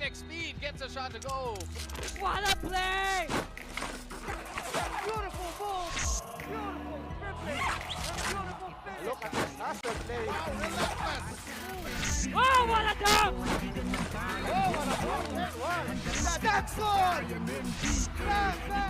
breakneck speed, gets a shot to go. What a play! Beautiful move! Beautiful dribbling! And beautiful finish! Look at this master play. Wow, relentless. Oh, what a dunk! Oh, what a broken one. Jackson! Bang, bang!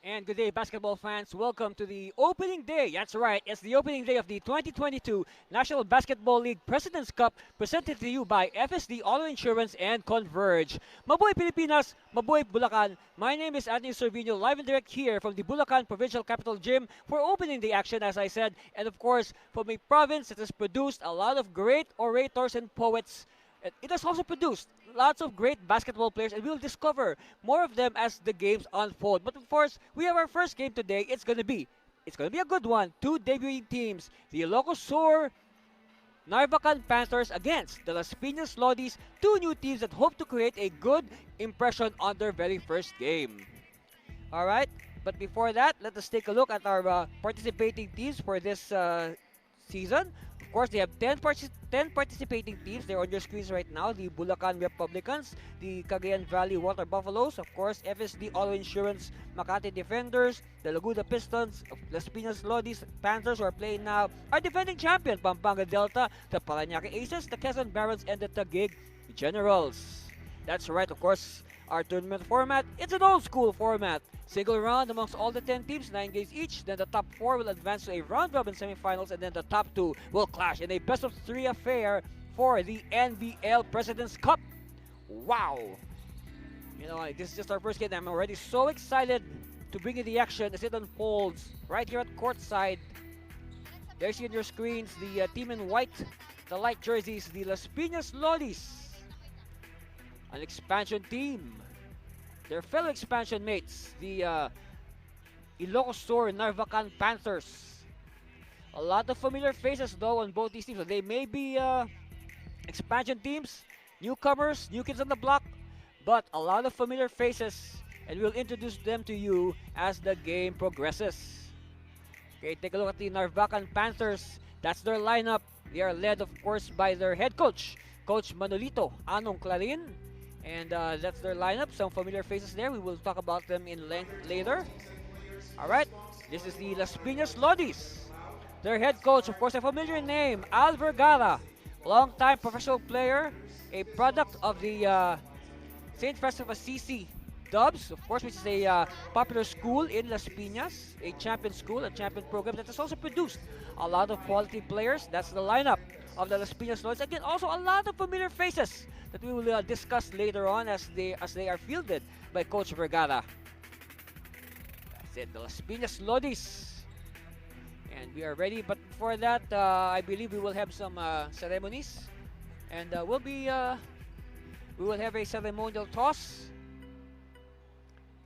And good day, basketball fans. Welcome to the opening day. That's right, it's the opening day of the 2022 National Basketball League President's Cup, presented to you by FSD Auto Insurance and Converge. Mabuhay Pilipinas, mabuhay Bulacan. My name is Anthony Servino, live and direct here from the Bulacan Provincial Capital Gym for opening day action, as I said. And of course, from a province that has produced a lot of great orators and poets, it has also produced lots of great basketball players, and we'll discover more of them as the games unfold. But of course, we have our first game today. It's gonna be a good one. Two debuting teams, the Ilocos Narvakan Panthers against the Las Piñas Lodis, two new teams that hope to create a good impression on their very first game. All right, but before that, let us take a look at our participating teams for this season. Of course, they have 10 participating teams. They're on your screens right now. The Bulacan Republicans, the Cagayan Valley Water Buffaloes, of course, FSD Auto Insurance Makati Defenders, the Laguna Pistons, Las Piñas Lodis Panthers, who are playing now, our defending champion, Pampanga Delta, the Parañaque Aces, the Quezon Barons, and the Taguig Generals. That's right, of course, our tournament format, it's an old school format. Single round amongst all the 10 teams, 9 games each. Then the top 4 will advance to a round-robin semifinals, and then the top 2 will clash in a best-of-3 affair for the NBL President's Cup. Wow! You know, this is just our first game. I'm already so excited to bring you the action as it unfolds right here at courtside. There's on your screens the team in white, the light jerseys, the Las Piñas Lodis, an expansion team. Their fellow expansion mates, the Ilocos Narvakan Panthers. A lot of familiar faces though on both these teams. They may be expansion teams, newcomers, new kids on the block, but a lot of familiar faces, and we'll introduce them to you as the game progresses. Okay, take a look at the Narvakan Panthers. That's their lineup. They are led, of course, by their head coach, Coach Manolito Anong Clarin. And that's their lineup. Some familiar faces there. We will talk about them in length later. All right. This is the Las Piñas Lodis. Their head coach, of course, a familiar name, Al Vergara. Long-time professional player. A product of the St. Francis of Assisi Dubs, of course, which is a popular school in Las Piñas. A champion school, a champion program that has also produced a lot of quality players. That's the lineup of the Las Piñas Lodis. Again, also a lot of familiar faces that we will discuss later on as they are fielded by Coach Vergara. That's it, the Las Piñas Lodis. And we are ready, but before that, I believe we will have some ceremonies. And we will have a ceremonial toss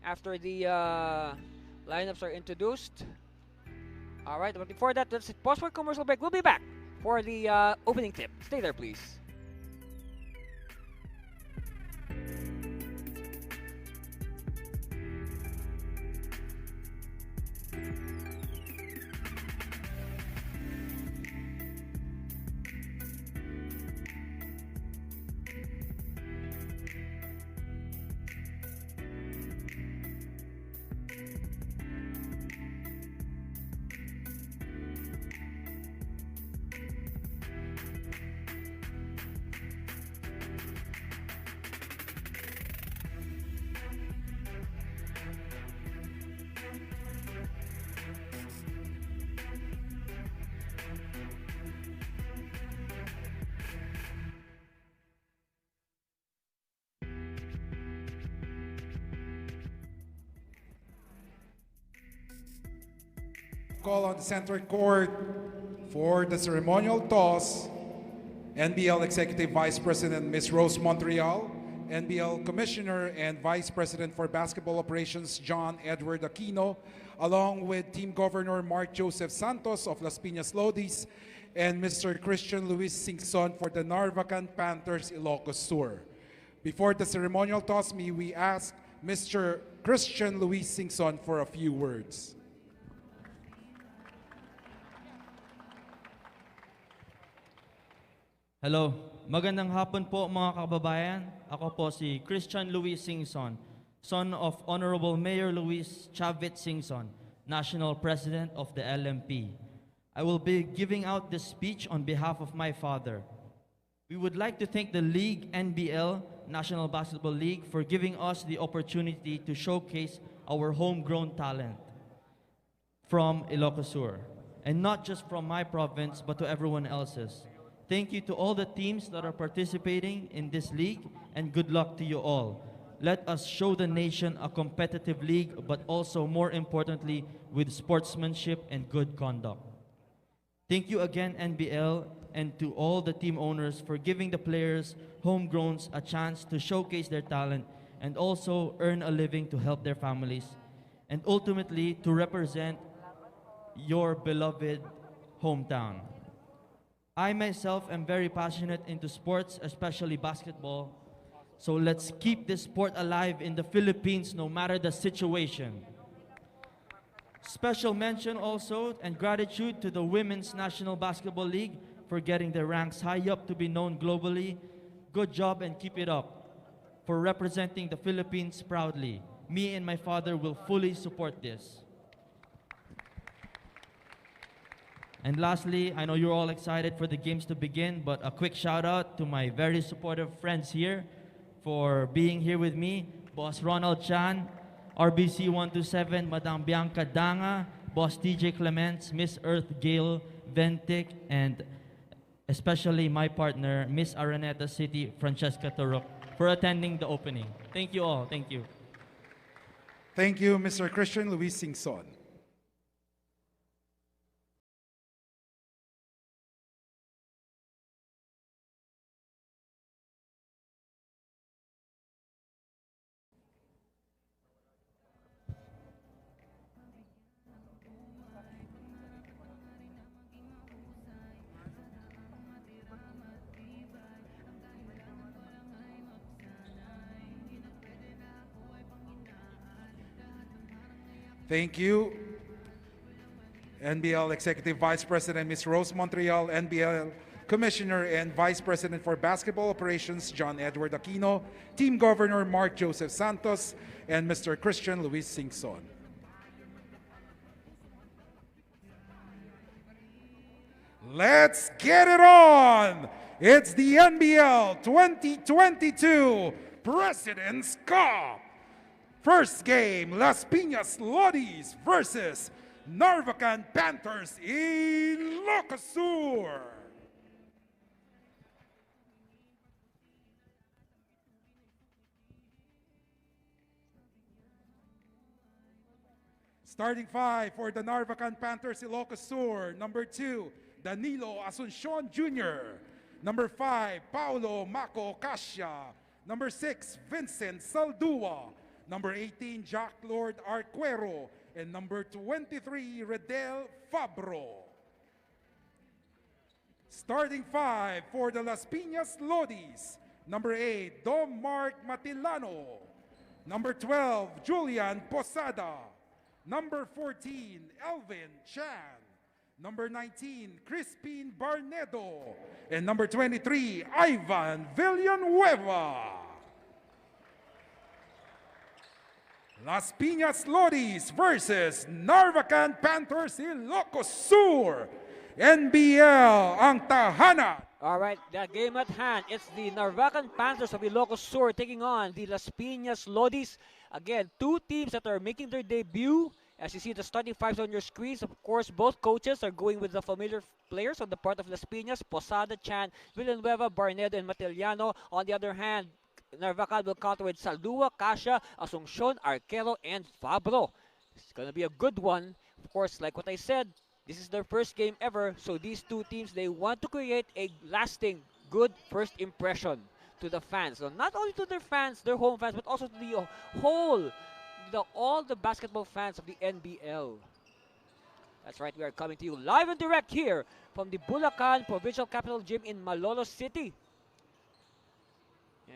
after the lineups are introduced. All right, but before that, let's pause for commercial break. We'll be back for the opening tip. Stay there, please. Call on the center court for the ceremonial toss, NBL Executive Vice President Ms. Rose Montreal, NBL Commissioner and Vice President for Basketball Operations John Edward Aquino, along with Team Governor Mark Joseph Santos of Las Piñas Lodis, and Mr. Christian Luis Singson for the Narvakan Panthers Ilocos Sur. Before the ceremonial toss, may we ask Mr. Christian Luis Singson for a few words. Hello, magandang hapon po mga kababayan. Ako po si Christian Luis Singson, son of Honorable Mayor Luis Chavit Singson, National President of the LMP. I will be giving out this speech on behalf of my father. We would like to thank the league, NBL, National Basketball League, for giving us the opportunity to showcase our homegrown talent from Ilocos Sur, and not just from my province, but to everyone else's. Thank you to all the teams that are participating in this league, and good luck to you all. Let us show the nation a competitive league, but also, more importantly, with sportsmanship and good conduct. Thank you again, NBL, and to all the team owners for giving the players, homegrowns, a chance to showcase their talent and also earn a living to help their families, and ultimately to represent your beloved hometown. I myself am very passionate into sports, especially basketball. So let's keep this sport alive in the Philippines no matter the situation. Special mention also and gratitude to the Women's National Basketball League for getting their ranks high up to be known globally. Good job and keep it up. For representing the Philippines proudly. Me and my father will fully support this. And lastly, I know you're all excited for the games to begin, but a quick shout out to my very supportive friends here for being here with me. Boss Ronald Chan, RBC 127, Madam Bianca Danga, Boss TJ Clements, Miss Earth Gail Ventic, and especially my partner, Miss Araneta City, Francesca Turok, for attending the opening. Thank you all. Thank you. Thank you, Mr. Christian Luis Singson. Thank you, NBL Executive Vice President Ms. Rose Montreal, NBL Commissioner and Vice President for Basketball Operations John Edward Aquino, Team Governor Mark Joseph Santos, and Mr. Christian Luis Singson. Let's get it on! It's the NBL 2022 President's Cup. First game, Las Piñas Lodis versus Narvakan Panthers in Ilocos Sur. Starting five for the Narvacan Panthers Ilocos Sur. Number 2, Danilo Asuncion Jr. Number 5, Paulo Maco Cassia. Number 6, Vincent Saldua. Number 18, Jack Lord Arquero. And number 23, Redel Fabro. Starting five for the Las Piñas Lodis. Number 8, Dom Mark Matilano. Number 12, Julian Posada. Number 14, Elvin Chan. Number 19, Crispin Barnedo. And number 23, Ivan Villanueva. Las Piñas Lodis versus Narvacan Panthers Ilocos Sur. NBL ang tahanan. All right, that game at hand. It's the Narvacan Panthers of Ilocos Sur taking on the Las Piñas Lodis. Again, two teams that are making their debut. As you see the starting fives on your screens, of course, both coaches are going with the familiar players on the part of Las Piñas, Posada, Chan, Villanueva, Barnedo, and Matiliano. On the other hand, Narvacan will counter with Saldua, Cassia, Asuncion, Arquero, and Fabro. It's going to be a good one. Of course, like what I said, this is their first game ever, so these two teams, they want to create a lasting, good first impression to the fans. So not only to their fans, their home fans, but also to the whole, all the basketball fans of the NBL. That's right, we are coming to you live and direct here from the Bulacan Provincial Capital Gym in Malolos City.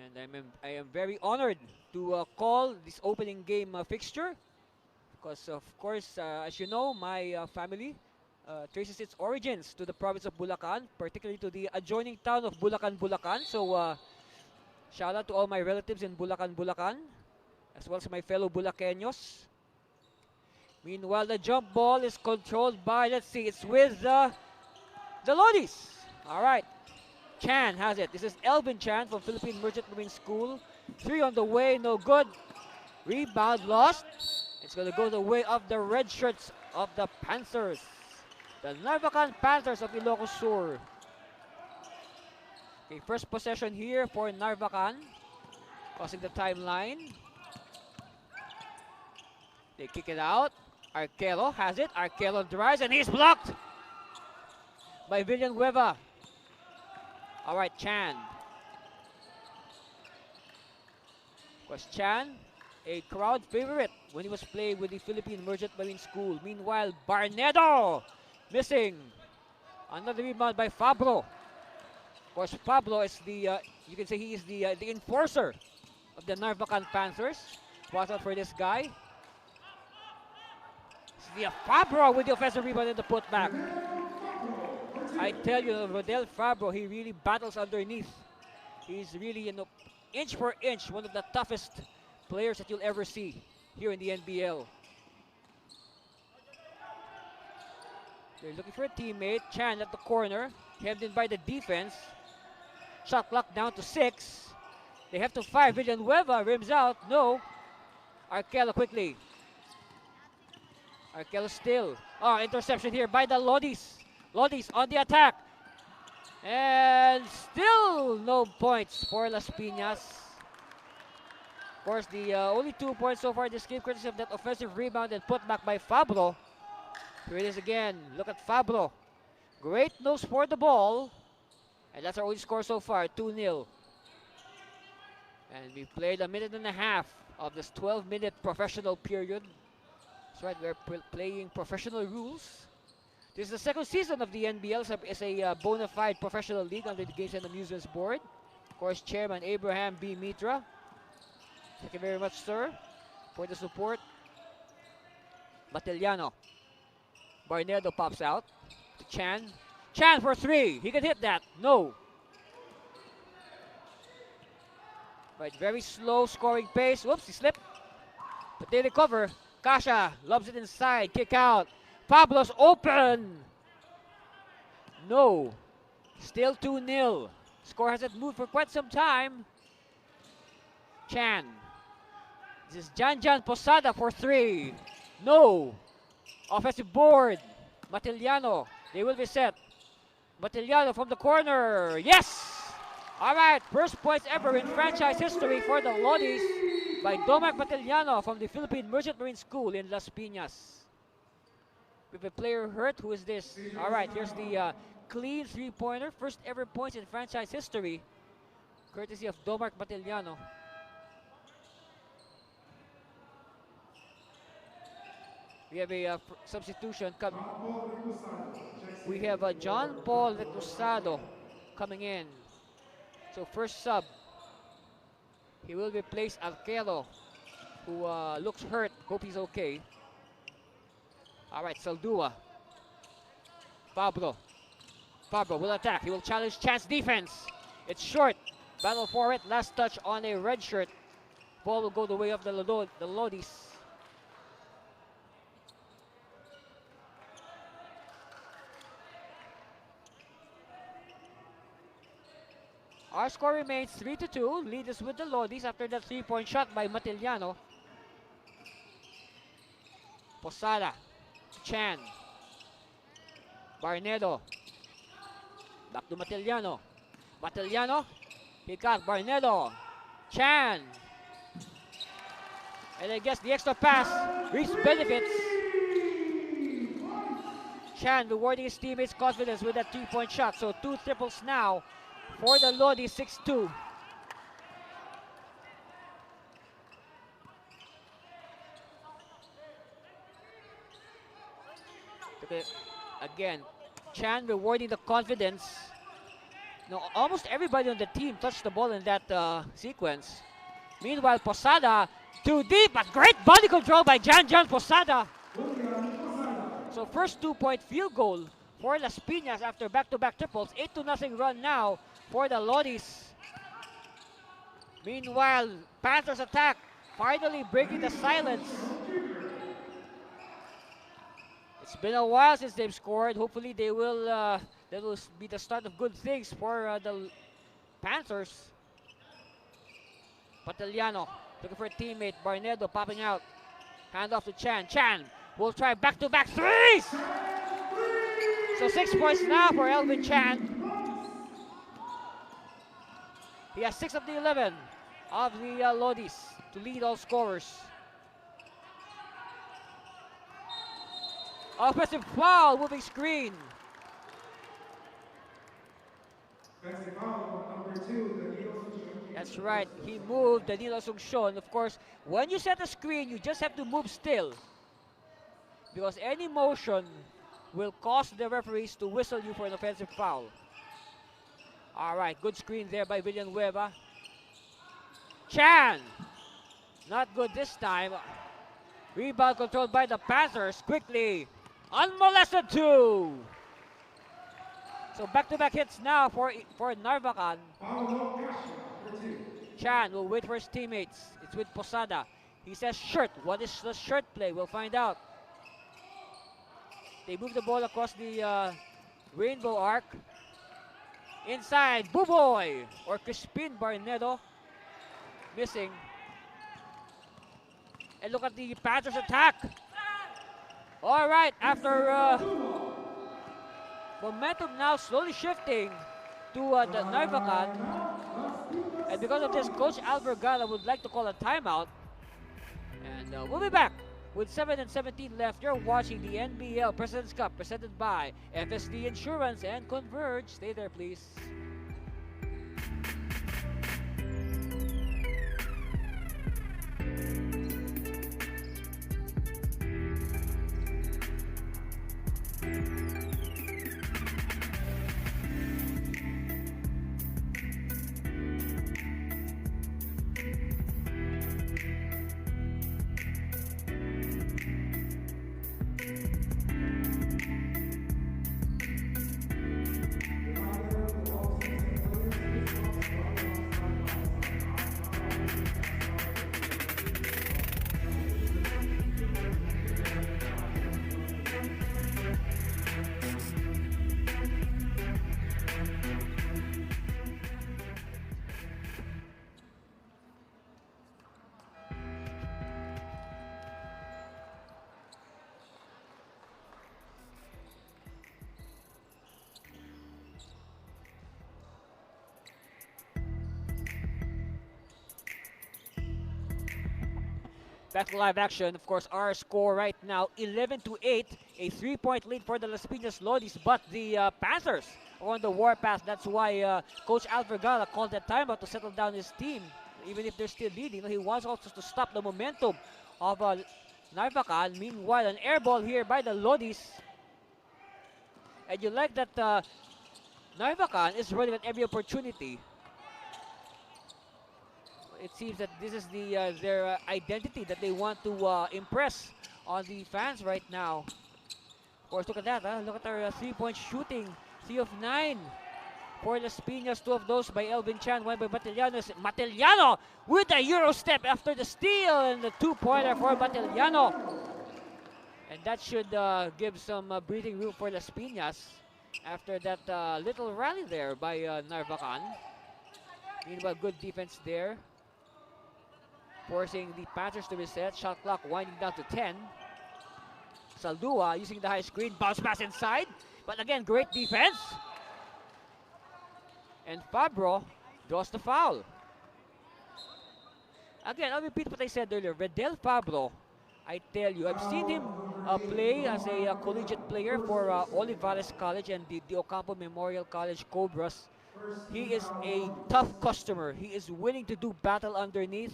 And I am very honored to call this opening game fixture because, of course, as you know, my family traces its origins to the province of Bulacan, particularly to the adjoining town of Bulacan, Bulacan. So, shout out to all my relatives in Bulacan, Bulacan, as well as my fellow Bulaqueños. Meanwhile, the jump ball is controlled by, let's see, it's with the Lodis. All right. Chan has it. This is Elvin Chan from Philippine Merchant Marine School. 3 on the way, no good. Rebound lost. It's going to go the way of the red shirts of the Panthers. The Narvakan Panthers of Ilocos Sur. Okay, first possession here for Narvacan. Crossing the timeline. They kick it out. Arquero has it. Arquero drives and he's blocked by Villanueva. All right, Chan. Was Chan a crowd favorite when he was playing with the Philippine Merchant Marine School? Meanwhile, Barnedo missing. Another rebound by Fabro. Of course, Pablo is the, you can say he is the enforcer of the Narvacan Panthers. Watch out for this guy. It's the Fabro with the offensive rebound and the putback. I tell you, Rodel Fabro, he really battles underneath. He's really, you know, inch for inch, one of the toughest players that you'll ever see here in the NBL. They're looking for a teammate. Chan at the corner, hemmed in by the defense. Shot clock down to 6. They have to fire. Villanueva rims out. No. Arquelo quickly. Arquelo still. Oh, interception here by the Lodis. Lodis on the attack. And still no points for Las Piñas. Of course, the only 2 points so far this game, courtesy of that offensive rebound and put back by Fabro. Here it is again. Look at Fabro. Great nose for the ball. And that's our only score so far, 2-0. And we played a minute and a half of this 12-minute professional period. That's right, we're playing professional rules. This is the second season of the NBL. It's a bona fide professional league under the Games and Amusements Board. Of course, Chairman Abraham B. Mitra. Thank you very much, sir, for the support. Batellano. Barnedo pops out to Chan. Chan for 3. He can hit that. No. Right, very slow scoring pace. Whoops, he slipped. But they recover. Kasha lobs it inside. Kick out. Pablo's open. No. Still 2-0. Score hasn't moved for quite some time. Chan. This is Janjan Posada for 3. No. Offensive board. Matiliano. They will be set. Matiliano from the corner. Yes! All right. First points ever in franchise history for the Lodis by Domac Matiliano from the Philippine Merchant Marine School in Las Piñas. With a player hurt, who is this? All right, here's the clean three-pointer. First ever points in franchise history, courtesy of Domac Matiliano. We have a substitution coming. We have John Paul Reclusado coming in. So first sub, he will replace Arquero, who looks hurt. Hope he's okay. All right, Saldua. Pablo. Pablo will attack. He will challenge Chan's defense. It's short. Battle for it. Last touch on a red shirt. Ball will go the way of the Lodis. Our score remains 3-2. Lead is with the Lodis after that 3-point shot by Matiliano. Posada. Chan. Barnedo. Back to Matiliano. Matiliano. He got Barnedo. Chan. And I guess the extra pass reaps benefits. Chan rewarding his teammates' confidence with that 3-point shot. So 2 triples now for the Lodi, 6-2. Okay. Again, Chan rewarding the confidence No, almost everybody on the team touched the ball in that sequence. Meanwhile, Posada too deep, but great body control by Jan Posada. So first 2-point field goal for Las Piñas after back-to-back triples. 8-0 run now for the Lodis. Meanwhile, Panthers attack, finally breaking the silence. It's been a while since they've scored. Hopefully that will be the start of good things for the Panthers. Patellano looking for a teammate. Barnedo popping out. Hand off to Chan. Chan will try back-to-back threes! So 6 points now for Elvin Chan. He has 6 of the 11 of the Lodis to lead all scorers. Offensive foul, moving screen. That's right, he moved Danilo Sungsyon. Of course, when you set a screen, you just have to move still, because any motion will cause the referees to whistle you for an offensive foul. All right, good screen there by Villanueva. Chan, not good this time. Rebound controlled by the Panthers. Quickly, unmolested two. So back-to-back hits now for Narvakan. Chan will wait for his teammates. It's with Posada. He says shirt. What is the shirt play? We'll find out. They move the ball across the rainbow arc. Inside, Buboy or Crispin Barnedo. Missing. And look at the Panthers attack. All right, after momentum now slowly shifting to the Narvacan. And because of this, Coach Albergala would like to call a timeout. And we'll be back with 7:17 left. You're watching the NBL President's Cup presented by FSD Insurance and Converge. Stay there, please. Back to live action. Of course, our score right now, 11-8. A 3-point lead for the Las Piñas Lodis, but the Panthers are on the warpath. That's why Coach Alvergara called that timeout to settle down his team, even if they're still leading. He wants also to stop the momentum of Narvacan. Meanwhile, an air ball here by the Lodis. And you like that Narvacan is running at every opportunity. It seems that this is their identity that they want to impress on the fans right now. Of course, look at that. Look at our 3-point shooting. 3 of 9 for Las Piñas. 2 of those by Elvin Chan. 1 by Matellano with a Euro step after the steal. And the 2-pointer for Matellano. And that should give some breathing room for Las Piñas after that little rally there by Narvacan. Meanwhile, good defense there, forcing the Panthers to reset. Shot clock winding down to 10. Saldua using the high screen. Bounce pass inside. But again, great defense. And Fabro draws the foul. Again, I'll repeat what I said earlier. Redel Fabro, I tell you, I've seen him play as a collegiate player for Olivares College and the Ocampo Memorial College Cobras. He is a tough customer. He is willing to do battle underneath.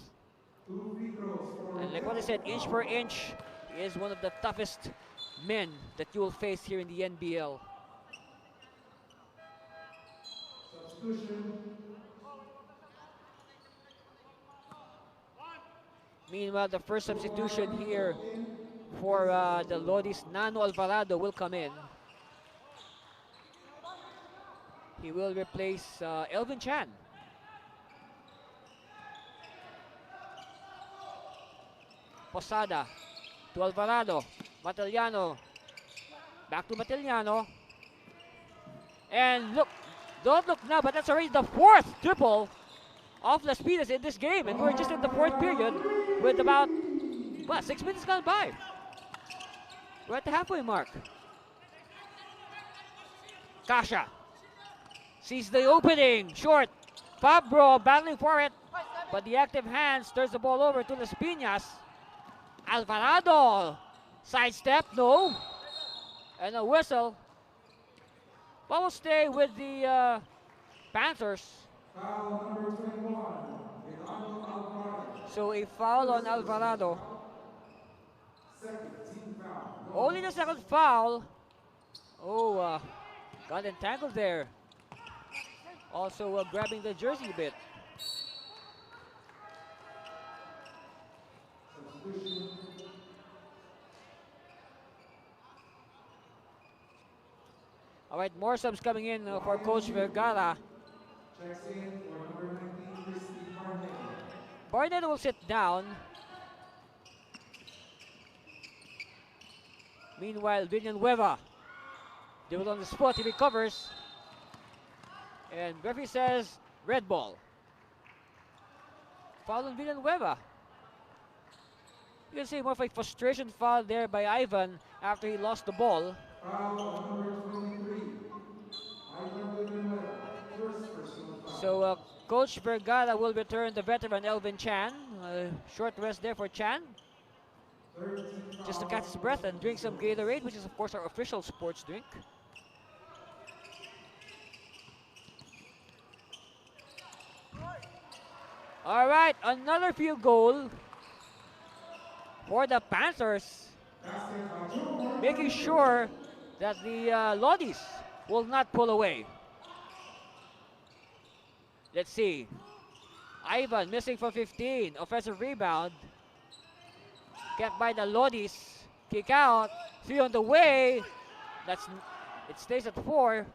And like what I said, inch per inch, he is one of the toughest men that you will face here in the NBL. Meanwhile, the first substitution here for the Lodis, Nano Alvarado, will come in. He will replace Elvin Chan. Posada to Alvarado. Bataliano. Back to Bataliano. And look, don't look now, but that's already the fourth triple of Las Piñas in this game. And we're just in the fourth period with about, 6 minutes gone by. We're at the halfway mark. Kasha sees the opening. Short. Fabro battling for it. But the active hands turns the ball over to Las Piñas. Alvarado. Sidestep. No. And a whistle. But we'll stay with the Panthers. So a foul on Alvarado. Only the second foul. Oh, got entangled there. Also grabbing the jersey a bit. All right, more subs coming in for Coach Vergara. Barnett will sit down. Meanwhile, Villanueva. They will on the spot, he recovers. And referee says, red ball. Foul on Villanueva. You can see more of a frustration foul there by Ivan after he lost the ball. So Coach Vergara will return the veteran Elvin Chan. Short rest there for Chan. Just to catch his breath and drink some Gatorade, which is of course our official sports drink. All right, another field goal for the Panthers. Making sure that the Lodis will not pull away. Let's see. Ivan missing for 15. Offensive rebound. Kept by the Lodis. Kick out. 3 on the way. It stays at 4.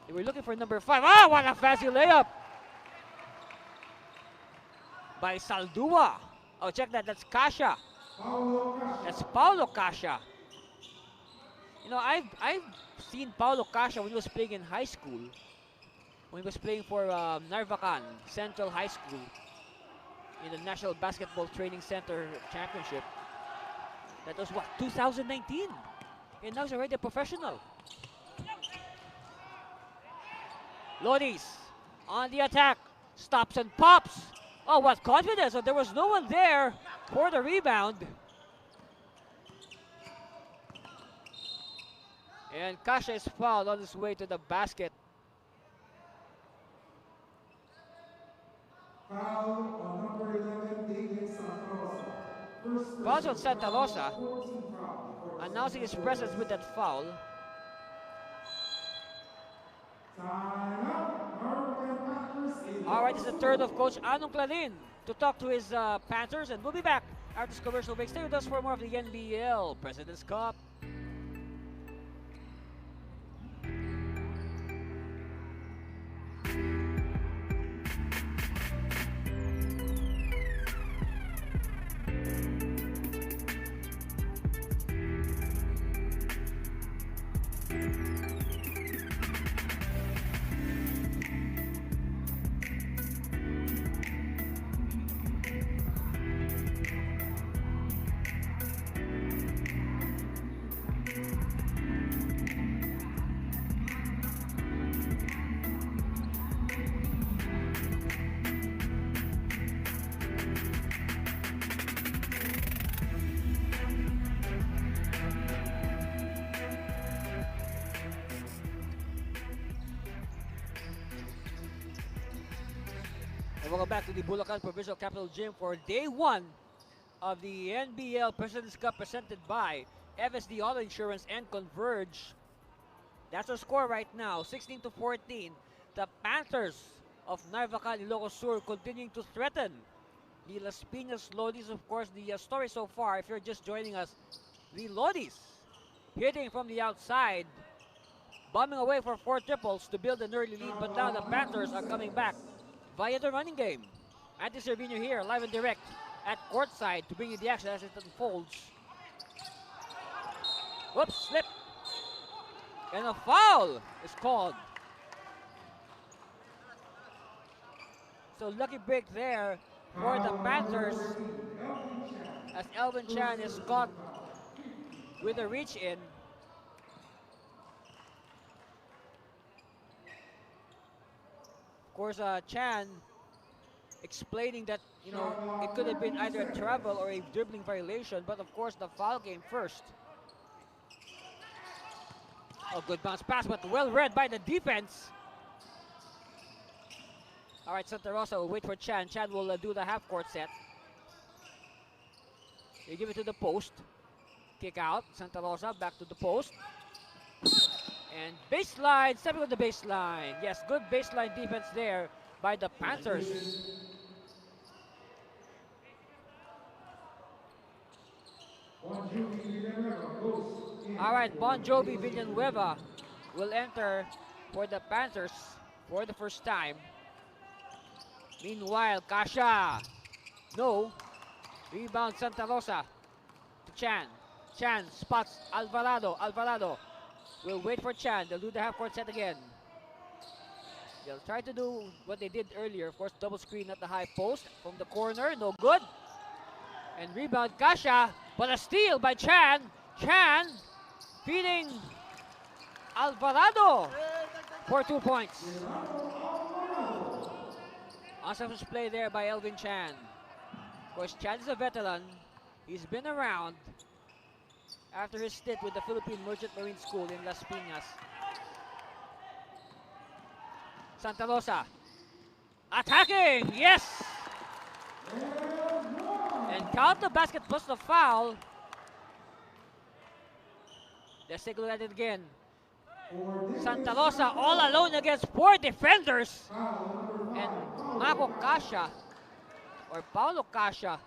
They were looking for number 5. Ah, what a fancy layup by Saldua. Oh, check that. That's Kasha. That's Paulo Kasha. You know, I've seen Paulo Kasha when he was playing in high school. When he was playing for Narvacan Central High School in the National Basketball Training Center Championship. That was what, 2019? And now he's already a professional. Lodis on the attack. Stops and pops. Oh, what confidence. So there was no one there for the rebound. And Kasha is fouled on his way to the basket. Foul on number 11, Santalosa. Fouls on Santalosa, announcing his presence with that foul. All right, it's the turn of Coach Anong Clarin to talk to his Panthers, and we'll be back after this commercial break. Stay with us for more of the NBL President's Cup. Welcome back to the Bulacan Provincial Capital Gym for day 1 of the NBL President's Cup presented by FSD Auto Insurance and Converge. That's our score right now, 16-14. the Panthers of Narvacan Ilocos Sur continuing to threaten the Las Piñas Lodis. Of course, the story so far, if you're just joining us, the Lodis hitting from the outside, bombing away for 4 triples to build an early lead, but now the Panthers are coming back via the running game. Andy Cervino here, live and direct at courtside to bring you the action as it unfolds. Whoops, slip. And a foul is called. So lucky break there for the Panthers as Elvin Chan is caught with a reach in. Of course, Chan explaining that, you know, it could have been either a travel or a dribbling violation, but of course the foul came first. Oh, good bounce pass, but well read by the defense. All right, Santalosa will wait for Chan. Chan will do the half-court set. They give it to the post. Kick out. Santalosa back to the post. And baseline, stepping on the baseline. Yes, good baseline defense there by the Panthers. All right, Bon Jovi Villanueva will enter for the Panthers for the first time. Meanwhile, Kasha, no. Rebound Santalosa to Chan. Chan spots Alvarado. Alvarado will wait for Chan. They'll do the half-court set again. They'll try to do what they did earlier. Of course, double screen at the high post from the corner. No good. And rebound Kasha, but a steal by Chan. Chan feeding Alvarado for 2 points. Awesome play there by Elvin Chan. Of course, Chan is a veteran. He's been around after his stint with the Philippine Merchant Marine School in Las Piñas. Santalosa attacking, yes! And count the basket plus the foul. Let's take a look at it again. Santalosa all alone against 4 defenders. And Mako Kasha, or Paulo Kasha,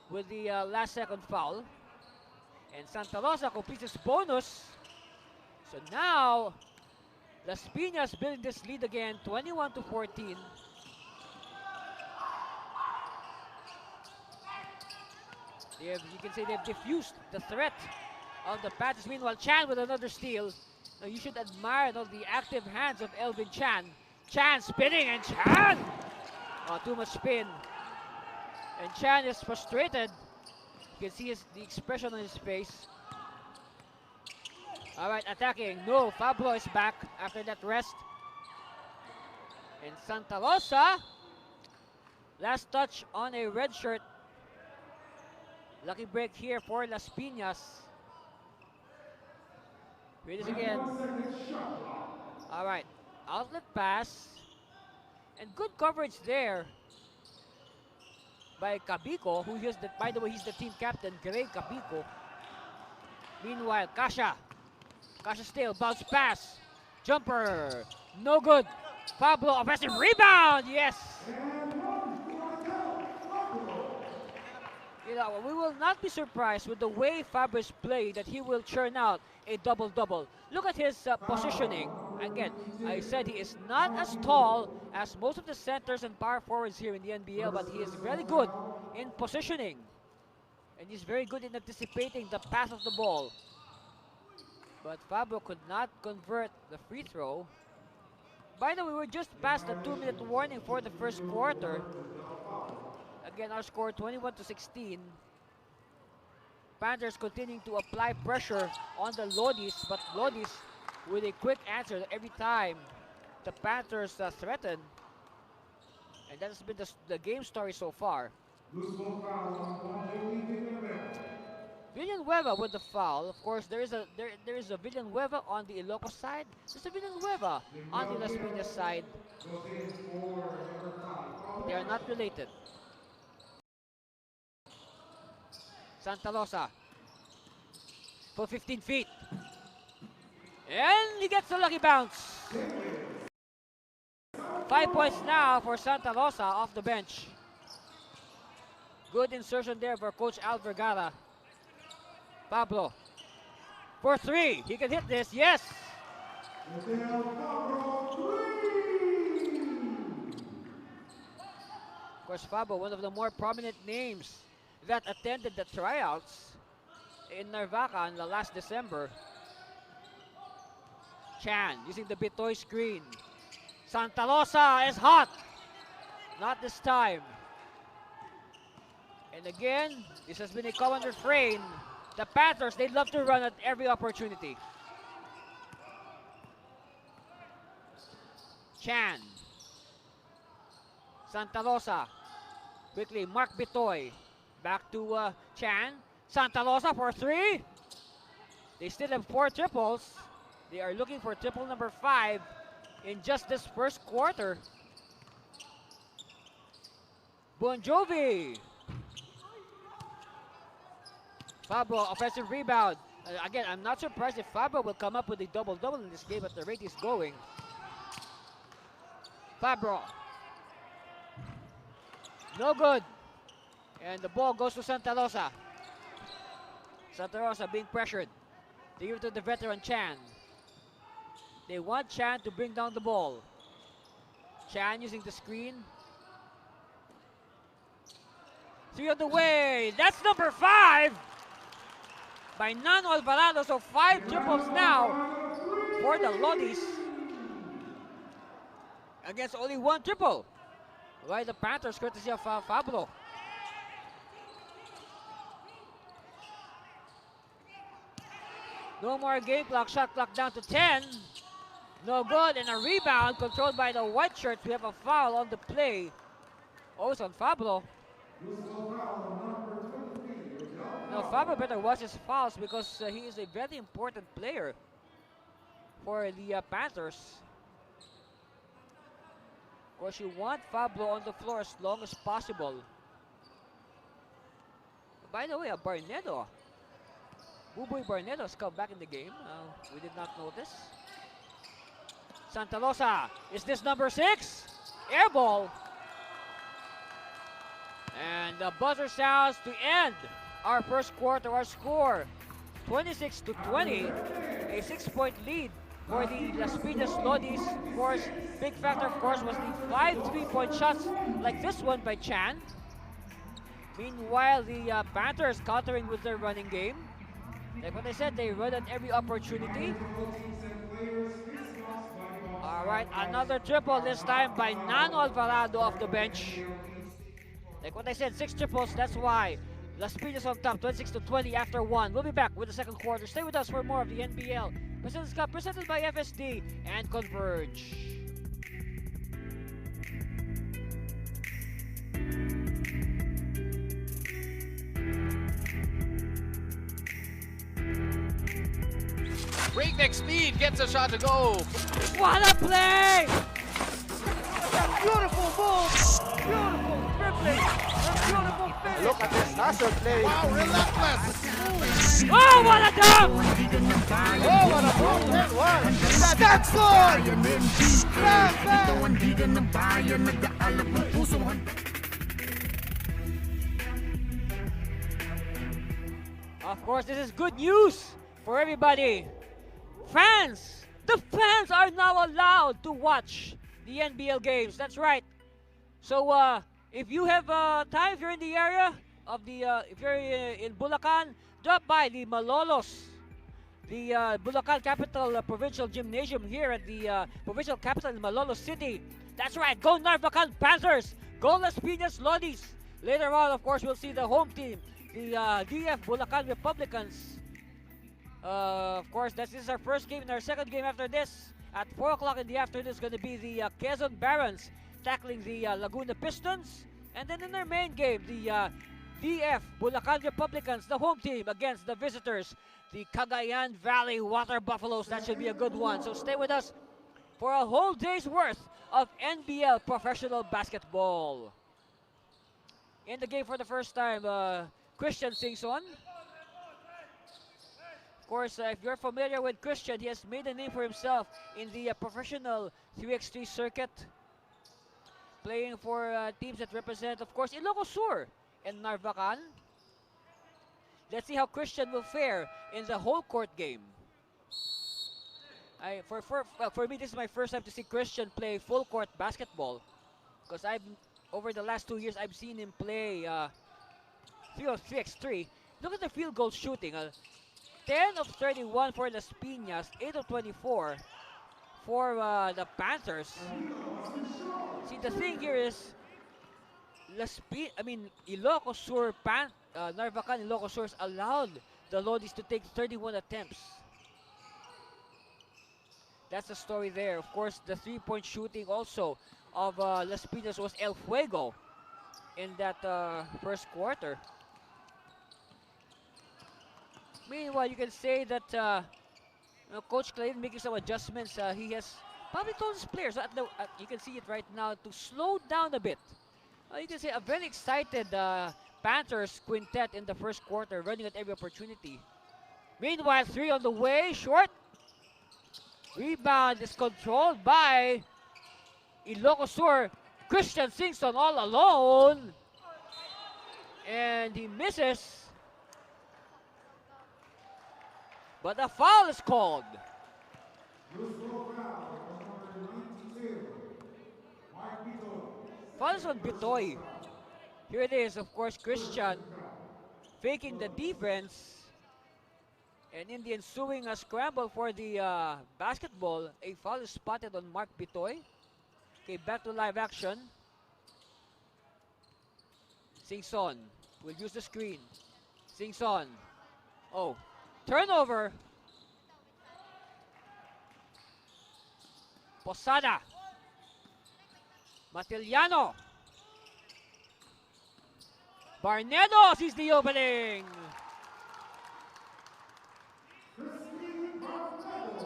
with the last second foul. And Santalosa completes his bonus. So now, Las Piñas building this lead again, 21-14. You can say they've diffused the threat of the Panthers. Meanwhile, Chan with another steal. Now you should admire the active hands of Elvin Chan. Chan spinning and Chan! Oh, too much spin. And Chan is frustrated. You can see the expression on his face. All right, attacking. No, Pablo is back after that rest. And Santalosa, last touch on a red shirt. Lucky break here for Las Piñas. Here it is again. All right, outlet pass. And good coverage there by Cabico, who is, by the way, he's the team captain, Gray Cabico. Meanwhile, Kasha. Kasha still, bounce pass. Jumper, no good. Pablo, offensive rebound, yes! You know, we will not be surprised with the way Fabre's play that he will churn out a double-double. Look at his positioning. Again, I said he is not as tall as most of the centers and power forwards here in the NBL, but he is very good in positioning. And he's very good in anticipating the path of the ball. But Fabro could not convert the free throw. By the way, we're just past the 2-minute warning for the first quarter. Again, our score 21-16. Panthers continuing to apply pressure on the Lodis, but Lodis with a quick answer every time the Panthers threaten. And that has been the game story so far. Villanueva with the foul. Of course, there is a Villanueva on the Ilocos side. There's a Villanueva on the Las Piñas side. They are not related. Santalosa for 15 feet. And he gets a lucky bounce. 5 points now for Santalosa off the bench. Good insertion there for Coach Al Vergara. Pablo for three. He can hit this. Yes. Of course, Pablo, one of the more prominent names that attended the tryouts in Narvakan last December. Chan using the Bitoy screen. Santalosa is hot. Not this time. And again, this has been a common refrain. The Panthers, they love to run at every opportunity. Chan. Santalosa. Quickly, Mark Bitoy. Back to Chan. Santalosa for three. They still have 4 triples. They are looking for triple number 5 in just this first quarter. Bon Jovi. Fabro, offensive rebound. Again, I'm not surprised if Fabro will come up with a double-double in this game at the rate he's going. Fabro. No good. And the ball goes to Santalosa. Santalosa being pressured. They give it to the veteran Chan. They want Chan to bring down the ball. Chan using the screen. 3 on the way. That's number 5 by Nano Alvarado. So 5 triples now for the Lodis against only 1 triple by the Panthers, courtesy of Pablo. No more game clock. Shot clock down to 10. No good, and a rebound controlled by the white shirts. We have a foul on the play. Oh, it's on Fablo. Now Fablo better watch his fouls because he is a very important player for the Panthers. Of course, you want Fablo on the floor as long as possible. By the way, Barnedo. Buboy Barnedo has come back in the game. We did not notice. Santalosa, is this number 6? Air ball. And the buzzer sounds to end our first quarter. Our score, 26-20. A 6-point lead for the Las Piñas Lodis. Of course, big factor, of course, was the 5 3-point shots like this one by Chan. Meanwhile, the Panthers countering with their running game. Like what I said, they run at every opportunity. All right, another triple, this time by Nano Alvarado off the bench. Like what I said, 6 triples, that's why. Las Piñas on top, 26-20 after 1. We'll be back with the second quarter. Stay with us for more of the NBL President's Cup presented by FSD and Converge. Breakneck speed gets a shot to go. What a play! Beautiful move, beautiful dribbling, and beautiful finish. Look at this hustle play. Wow, relentless. Oh, what a dunk! Oh, what a move that was. That's Of course, this is good news for everybody. Fans! The fans are now allowed to watch the NBL games. That's right. So, if you have time, if you're in the area of the, if you're in Bulacan, drop by the Malolos, the Bulacan Capital Provincial Gymnasium here at the provincial capital in Malolos City. That's right. Go Narvakan Panthers. Go Las Piñas Lodis. Later on, of course, we'll see the home team, the DF Bulacan Republicans. Of course, this is our first game, and our second game after this at 4 o'clock in the afternoon is going to be the Quezon Barons tackling the Laguna Pistons. And then in our main game, the DF Bulacan Republicans, the home team, against the visitors, the Cagayan Valley Water Buffaloes. That should be a good one. So stay with us for a whole day's worth of NBL professional basketball. In the game for the first time, Christian Singson. Of course, if you're familiar with Christian, he has made a name for himself in the professional 3x3 circuit, playing for teams that represent, of course, Ilocos Sur and Narvacan. Let's see how Christian will fare in the whole court game. For me, this is my first time to see Christian play full court basketball, because over the last 2 years I've seen him play 3x3. Look at the field goal shooting. 10 of 31 for Las Piñas, 8 of 24 for the Panthers. See, the thing here is Ilocos Sur, Narvacan Ilocos Sur allowed the Lodis to take 31 attempts. That's the story there. Of course, the three-point shooting also of Las Piñas was El Fuego in that first quarter. Meanwhile, you can say that Coach Clayton making some adjustments. He has probably told his players, you can see it right now, to slow down a bit. You can say a very excited Panthers quintet in the first quarter, running at every opportunity. Meanwhile, three on the way, short. Rebound is controlled by Ilocos Sur. Christian Singson all alone. And he misses. But a foul is called. Foul is on Bitoy. Here it is, of course, Christian faking the defense. And in the ensuing scramble for the basketball, a foul is spotted on Mark Bitoy. Okay, back to live action. Singson will use the screen. Singson. Oh, turnover. Posada. Matiliano. Barnedo sees the opening.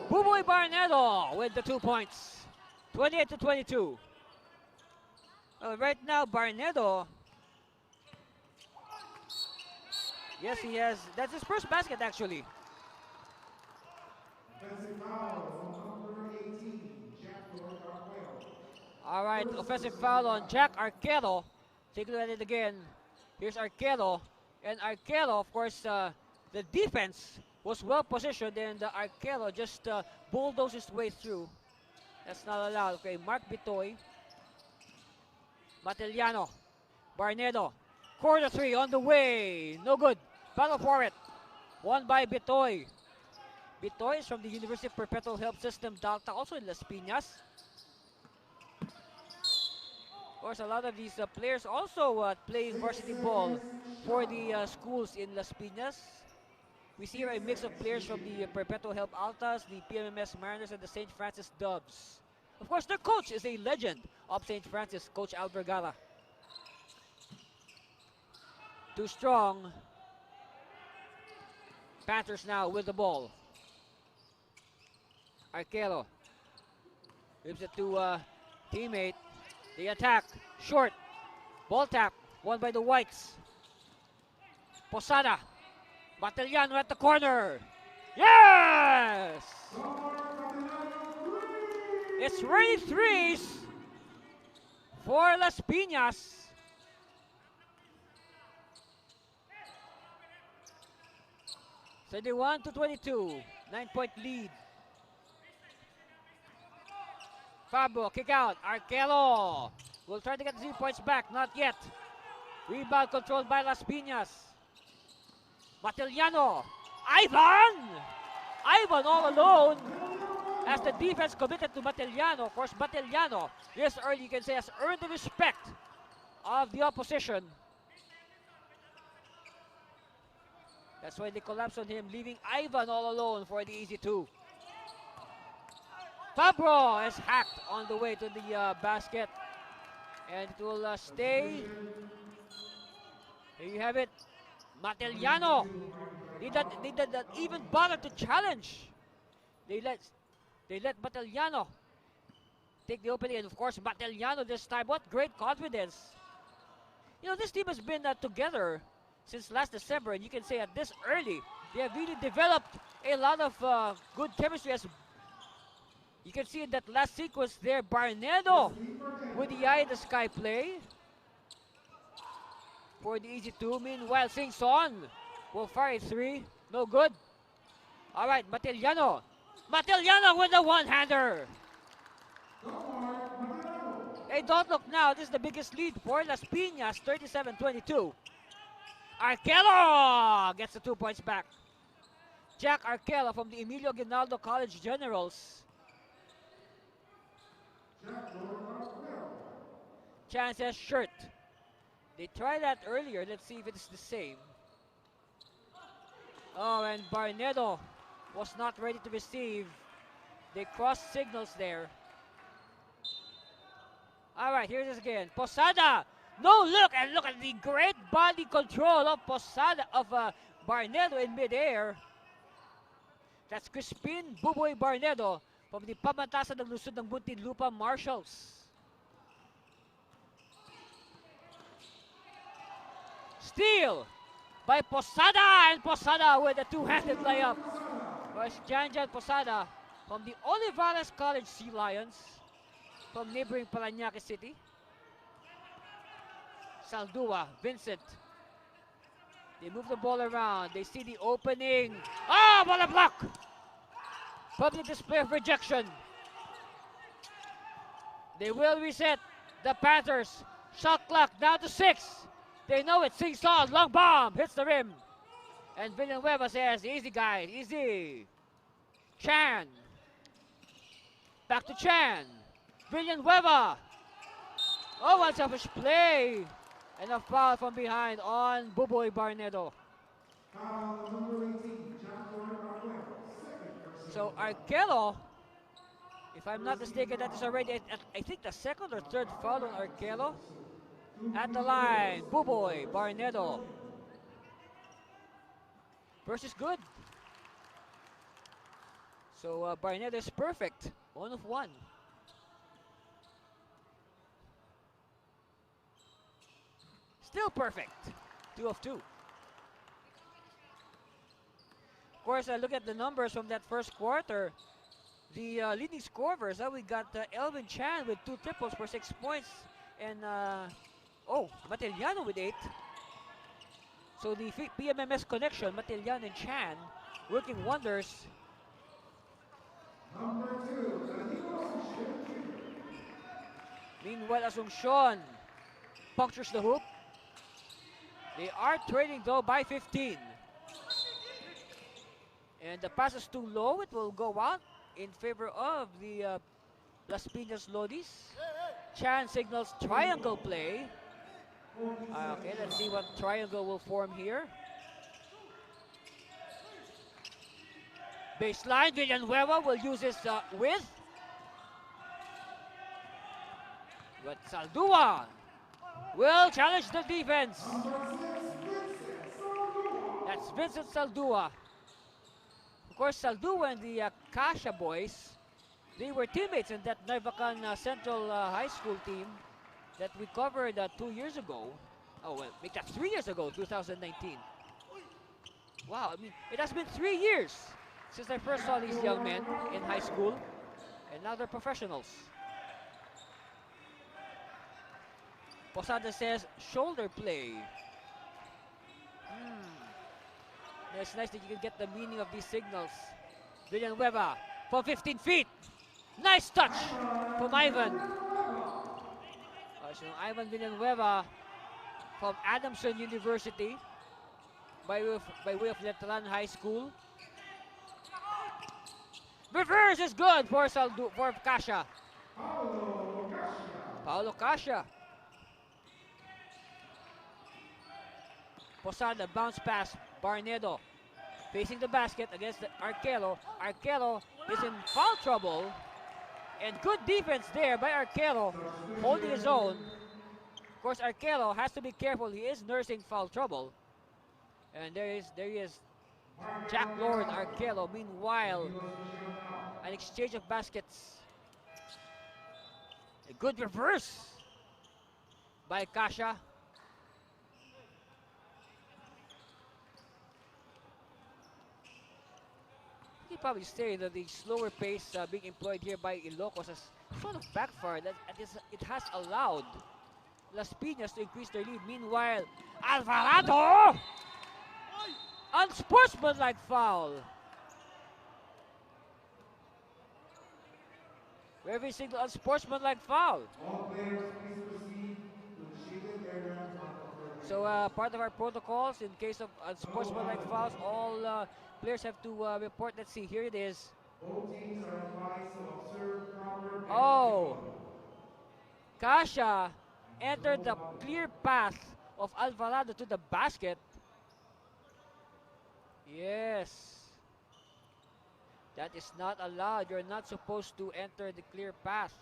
Buboy Barnedo with the 2 points. 28-22. Right now, Barnedo. Yes, he has. That's his first basket, actually. All right, offensive foul on Jack Arquero. Take a look at it again. Here's Arquero. And Arquero, of course, the defense was well positioned, and Arquero just bulldozed his way through. That's not allowed. Okay, Mark Bitoy. Matiliano. Barnedo. Corner three on the way. No good. Battle for it. Won by Bitoy. Bitoy is from the University of Perpetual Help System Delta, also in Las Piñas. Of course, a lot of these players also play varsity ball for the schools in Las Piñas. We see here a mix of players from the Perpetual Help Altas, the PMMS Mariners, and the St. Francis Dubs. Of course, their coach is a legend of St. Francis, Coach Al Vergara. Too strong. Panthers now with the ball. Arquero gives it to teammate. The attack, short. Ball tap, won by the Whites. Posada. Matiliano at the corner. Yes! It's rain threes for Las Piñas. So 31-22, 9-point lead. Fabio, kick out. Arquero will try to get the 3 points back. Not yet. Rebound controlled by Las Piñas. Matiliano. Ivan all alone. As the defense committed to Matiliano. Of course, Matiliano, this early you can say, has earned the respect of the opposition. That's why they collapsed on him, leaving Ivan all alone for the easy two. Fabro is hacked on the way to the basket. And it will stay. Here you have it. Matiliano. They did not even bother to challenge. They let Matiliano take the opening. And of course, Matiliano this time. What great confidence. You know, this team has been together since last December. And you can say at this early, they have really developed a lot of good chemistry, as you can see in that last sequence there. Barnedo with the eye in the sky play for the easy two. Meanwhile, Singson will fire a three. No good. All right, Matiliano. Matiliano with the one-hander. Hey, don't look now. This is the biggest lead for Las Piñas, 37-22. Arquelo gets the 2 points back. Jack Arquelo from the Emilio Aguinaldo College Generals. Chance's shirt. They tried that earlier. Let's see if it's the same. Oh, and Barnedo was not ready to receive. They crossed signals there. All right, here it is again. Posada. No, look, and look at the great body control of Posada, of Barnedo in midair. That's Crispin Buboy Barnedo from the Pamantasan ng Luzon ng Muntinlupa Marshals. Steal by Posada, and Posada with a two-handed layup. Was Janjan Posada from the Olivares College Sea Lions from neighboring Parañaque City. Saldua, Vincent. They move the ball around. They see the opening. Ah, what a block! Public display of rejection. They will reset. The Panthers. Shot clock down to 6. They know it. Sing-song, long bomb, hits the rim. And Villanueva says, easy guys, easy. Chan. Back to Chan. Villanueva. Oh, what selfish play. And a foul from behind on Buboy Barnedo. So Arquelo, if I'm not mistaken, that is already, I think, the second or third foul on Arquelo. At the line, Buboy Barnedo. First is good. So Barnedo is perfect. 1 of 1. Still perfect. 2 of 2. Of course, look at the numbers from that first quarter. The leading scorers, we got Elvin Chan with 2 triples for 6 points. And, Matiliano with 8. So the PMMS connection, Matiliano and Chan, working wonders. Meanwhile, Asuncion punctures the hoop. They are trailing though by 15. And the pass is too low. It will go out in favor of the Las Piñas Lodis. Chan signals triangle play. Okay, let's see what triangle will form here. Baseline, Villanueva will use his width. But Saldua will challenge the defense. That's Vincent Saldua. Of course, Saldua and the Kasha boys, they were teammates in that Narvakan Central High School team that we covered 2 years ago. Oh, well, make that 3 years ago, 2019. Wow, I mean, it has been 3 years since I first saw these young men in high school, and now they're professionals. Posada says shoulder play. It's nice that you can get the meaning of these signals. Villanueva from 15 feet. Nice touch from Ivan. So Ivan Villanueva from Adamson University by way of Letran High School. Reverse is good for Kasha. Paulo Kasha. Posada bounce pass. Barnedo facing the basket against Arquelo. Arquelo is in foul trouble. And good defense there by Arquelo, holding his own. Of course, Arquelo has to be careful. He is nursing foul trouble. And there he is, Jack Lord Arquelo. Meanwhile, an exchange of baskets. A good reverse by Kasha. You can probably say that the slower pace being employed here by Ilocos has sort of backfired. It has allowed Las Piñas to increase their lead. Meanwhile, Alvarado! Unsportsmanlike foul. Every single unsportsmanlike foul. So part of our protocols, in case of unsportsmanlike fouls, all players have to report. Let's see, here it is. Oh! Kasha entered the clear path of Alvarado to the basket. Yes. That is not allowed. You're not supposed to enter the clear path.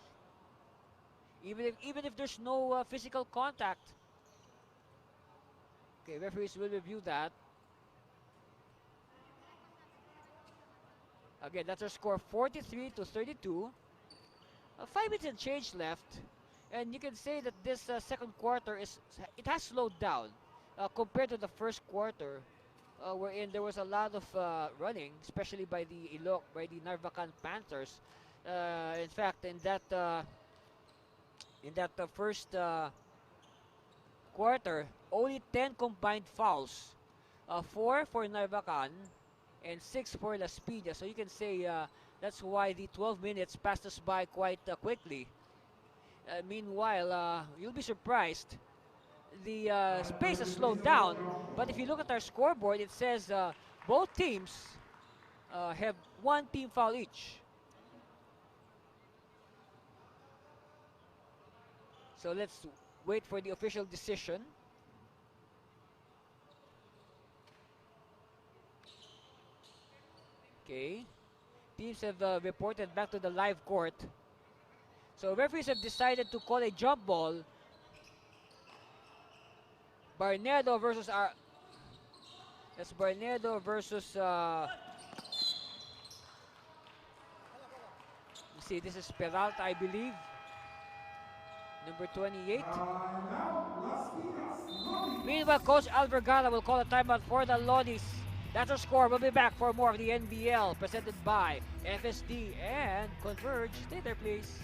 Even if there's no physical contact. Okay, referees will review that. Again, that's our score, 43-32. 5 minutes and change left. And you can say that this second quarter it has slowed down compared to the first quarter, wherein there was a lot of running, especially by the Narvakan Panthers. In fact, in that first quarter, only 10 combined fouls, 4 for Narvacan and 6 for Las Piñas. So you can say that's why the 12 minutes passed us by quite quickly. Meanwhile, you'll be surprised. The pace has slowed down, but if you look at our scoreboard, it says both teams have 1 team foul each. So let's wait for the official decision. Okay, teams have reported back to the live court. So referees have decided to call a jump ball. Barnedo versus that's Barnedo versus let's see, this is Peralta, I believe, number 28. Meanwhile, Coach Alvergara will call a timeout for the Lodis. That's our score. We'll be back for more of the NBL presented by FSD and Converge. Stay there, please.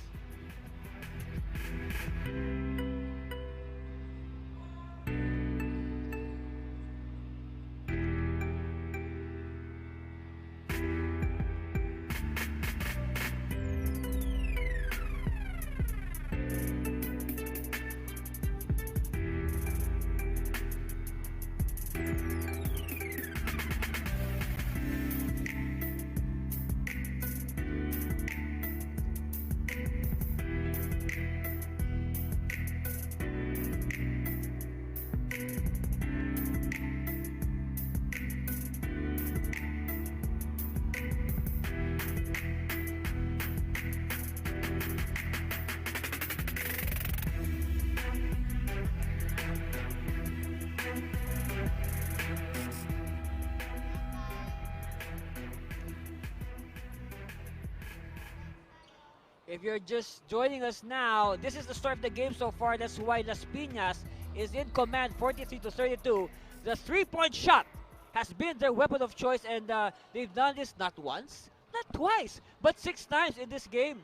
If you're just joining us now, this is the start of the game so far. That's why Las Piñas is in command, 43-32. The three-point shot has been their weapon of choice, and they've done this not once, not twice, but 6 times in this game.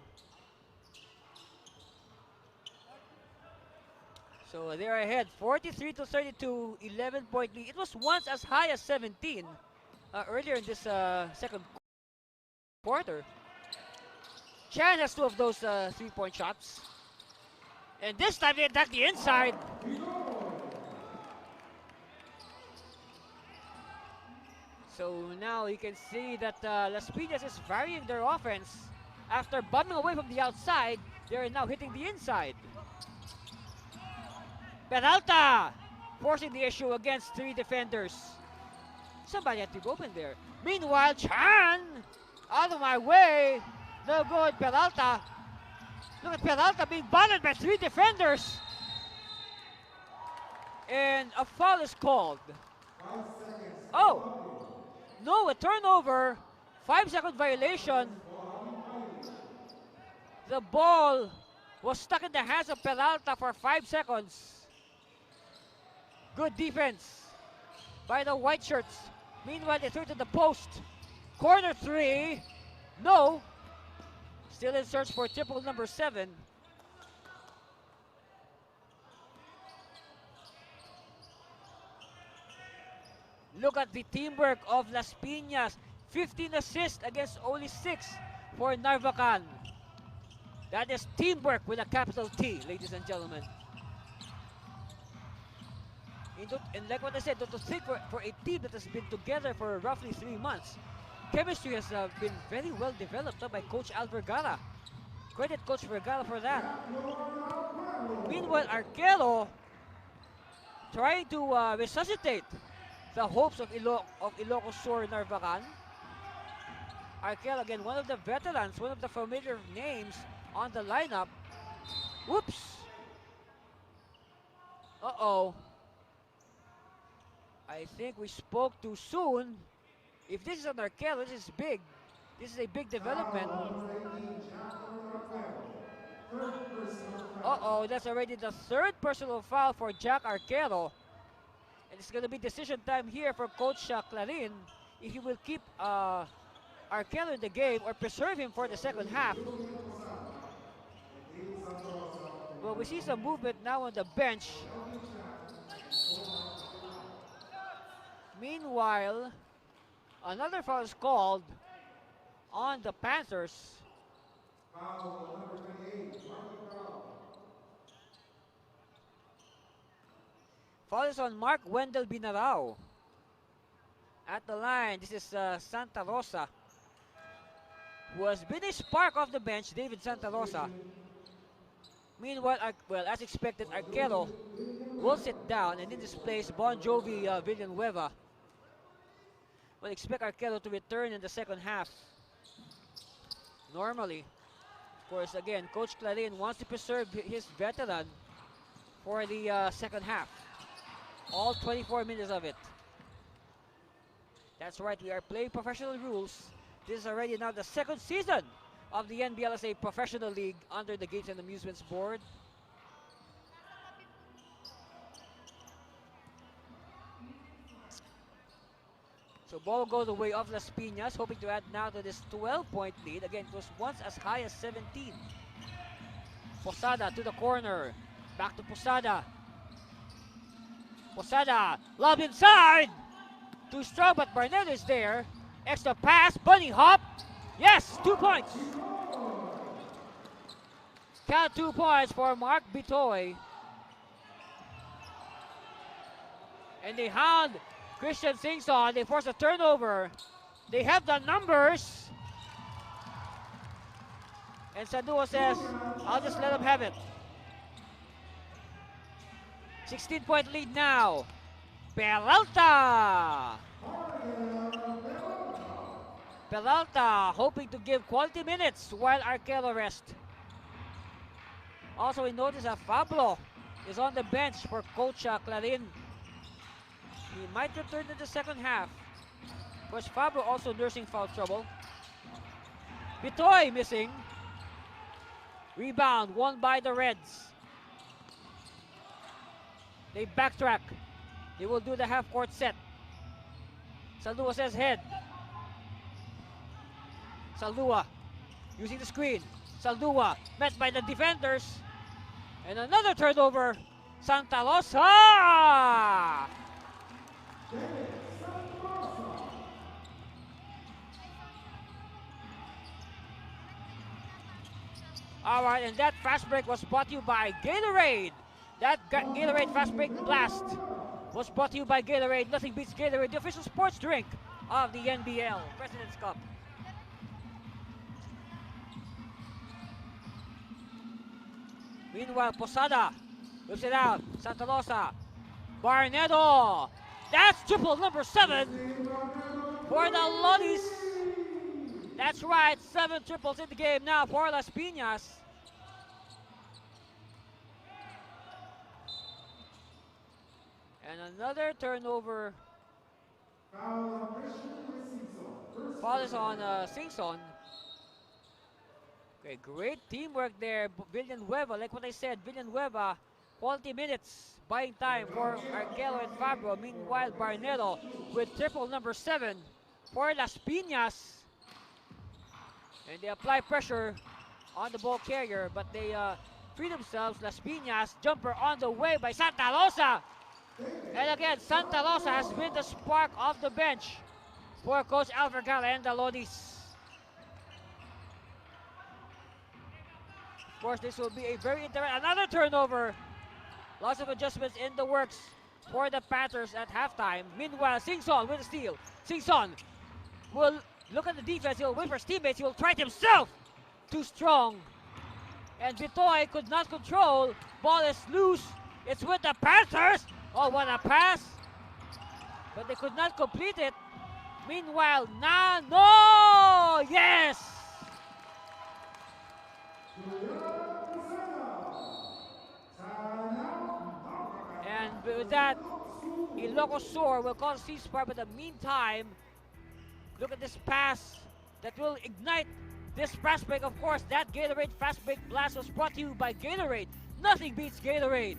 So they're ahead, 43-32, 11-point lead. It was once as high as 17 earlier in this second quarter. Chan has 2 of those 3-point shots. And this time they attack the inside. So now you can see that Las Piñas is varying their offense. After bombing away from the outside, they are now hitting the inside. Peralta forcing the issue against 3 defenders. Somebody had to go open there. Meanwhile, Chan, out of my way. No good, Peralta. Look at Peralta being bothered by 3 defenders. And a foul is called. Oh, no, a turnover. 5-second violation. The ball was stuck in the hands of Peralta for 5 seconds. Good defense by the white shirts. Meanwhile, they threw it to the post. Corner three. No. Still in search for triple number 7. Look at the teamwork of Las Piñas. 15 assists against only 6 for Narvacan. That is teamwork with a capital T, ladies and gentlemen. And like what I said, to think for a team that has been together for roughly 3 months, chemistry has been very well developed by Coach Al Vergara. Credit Coach Vergara for that. Meanwhile, Arquero trying to resuscitate the hopes of Ilocos Sur Narvacan. Arquero, again, one of the veterans, one of the familiar names on the lineup. Whoops. Uh-oh. I think we spoke too soon. If this is an Arquero, this is big. This is a big development. Uh-oh, that's already the 3rd personal foul for Jack Arquero. And it's going to be decision time here for Coach Clarin if he will keep Arquero in the game or preserve him for the second half. Well, we see some movement now on the bench. Meanwhile, another foul is called on the Panthers. Foul is on Mark Wendell Binarao. At the line, this is Santalosa, who has been a spark off the bench, David Santalosa. Meanwhile, well, as expected, Arquero will sit down, and in this place, Bon Jovi Villanueva will expect Arquero to return in the second half. Normally, of course, again, Coach Clarin wants to preserve his veteran for the second half. All 24 minutes of it. That's right, we are playing professional rules. This is already now the 2nd season of the NBL as a professional league under the Games and Amusements Board. So ball will go the way of Las Piñas, hoping to add now to this 12-point lead. Again, it was once as high as 17. Posada to the corner. Back to Posada. Posada, lob inside. Too strong, but Barnett is there. Extra pass, bunny hop. Yes, 2 points. Count 2 points for Mark Bitoy. And they hound Christian Singson. They force a turnover. They have the numbers. And Sadua says, I'll just let them have it. 16-point lead now. Peralta. Peralta hoping to give quality minutes while Arquero rest. Also, we notice that Fabro is on the bench for Coach Clarin. He might return in the second half. Of course, Fabro also nursing foul trouble. Bitoy missing. Rebound won by the Reds. They backtrack. They will do the half-court set. Saldua says head. Saldua using the screen. Saldua met by the defenders. And another turnover. Santalosa! Alright, and that fast break was brought to you by Gatorade. That Gatorade fast break blast was brought to you by Gatorade. Nothing beats Gatorade, the official sports drink of the NBL President's Cup. Meanwhile, Posada whips it out. Santalosa. Barnedo. That's triple number 7 for the Lodis. That's right, 7 triples in the game now for Las Piñas. And another turnover. Foul is on Singson. Okay, great teamwork there. Villanueva, like what I said, Villanueva, quality minutes, buying time for Arquero and Fabro. Meanwhile, Barnedo with triple number 7 for Las Piñas. And they apply pressure on the ball carrier, but they free themselves. Las Piñas, jumper on the way by Santalosa. And again, Santalosa has been the spark of the bench for Coach Alvargal and the Lodis. Of course, this will be a very interesting, another turnover. Lots of adjustments in the works for the Panthers at halftime. Meanwhile, Singson with a steal. Singson will look at the defense. He'll wait for his teammates. He will try it himself. Too strong. And Vitoy could not control. Ball is loose. It's with the Panthers. Oh, what a pass. But they could not complete it. Meanwhile, no! Yes! And with that, Ilocosur will call ceasefire. But in the meantime, look at this pass that will ignite this fast break. Of course, that Gatorade fast break blast was brought to you by Gatorade. Nothing beats Gatorade.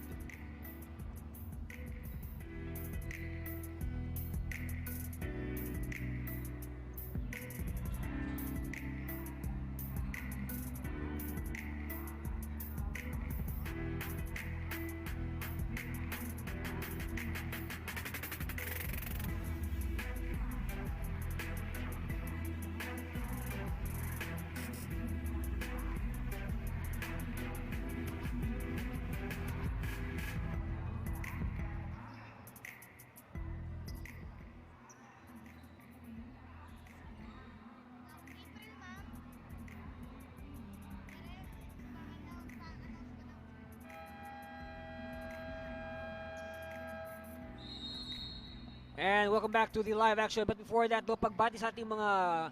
And welcome back to the live action. But before that, pagbati sa ating mga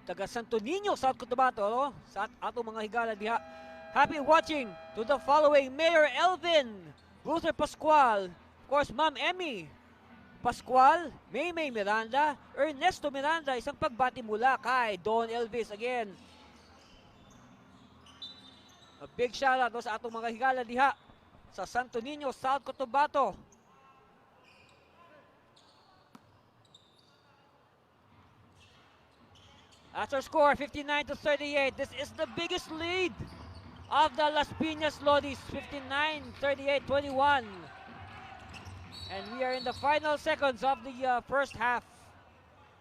taga Santo Niño, South Cotabato, no? Sa atong mga higala diha. Happy watching to the following: Mayor Elvin, Luther Pascual, of course, Ma'am Emmy Pascual, Maymay Miranda, Ernesto Miranda. Isang pagbati mula kay Don Elvis again. A big shout out sa atong mga higala diha sa Santo Niño, South Cotabato. That's our score, 59-38. This is the biggest lead of the Las Piñas Lodis, 59-38-21. And we are in the final seconds of the first half.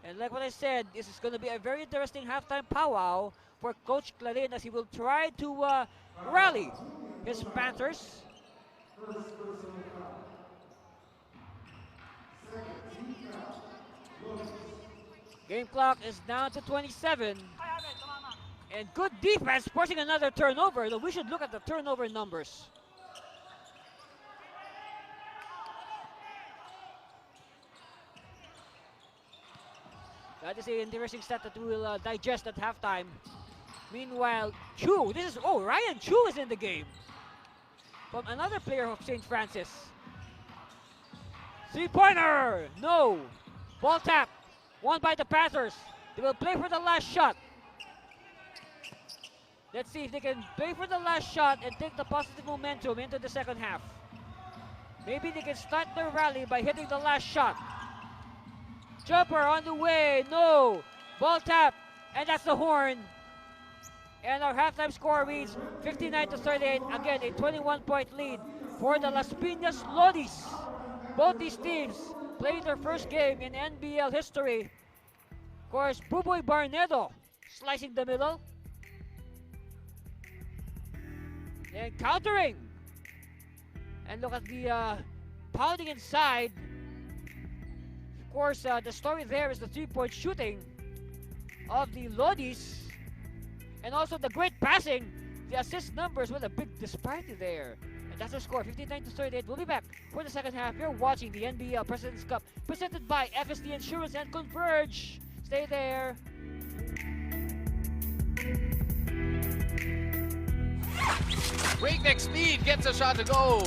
And like what I said, this is going to be a very interesting halftime powwow for Coach Clarin as he will try to rally his Panthers. Game clock is down to 27. And good defense forcing another turnover. Though we should look at the turnover numbers. That is an interesting stat that we will digest at halftime. Meanwhile, Chu, Ryan Chu is in the game. From another player of St. Francis. Three-pointer, no. Ball tap. Won by the Panthers. They will play for the last shot. Let's see if they can play for the last shot and take the positive momentum into the second half. Maybe they can start their rally by hitting the last shot. Jumper on the way, no. Ball tap, and that's the horn. And our halftime score reads 59-38. Again, a 21-point lead for the Las Piñas Lodis. Both these teams playing their first game in NBL history. Of course, Buboy Barnedo slicing the middle. And countering. And look at the pounding inside. Of course, the story there is the three-point shooting of the Lodis. And also the great passing. The assist numbers with a big disparity there. That's our score, 59-38. We'll be back for the second half. You're watching the NBL President's Cup, presented by FSD Insurance and Converge. Stay there. Breakneck speed gets a shot to go.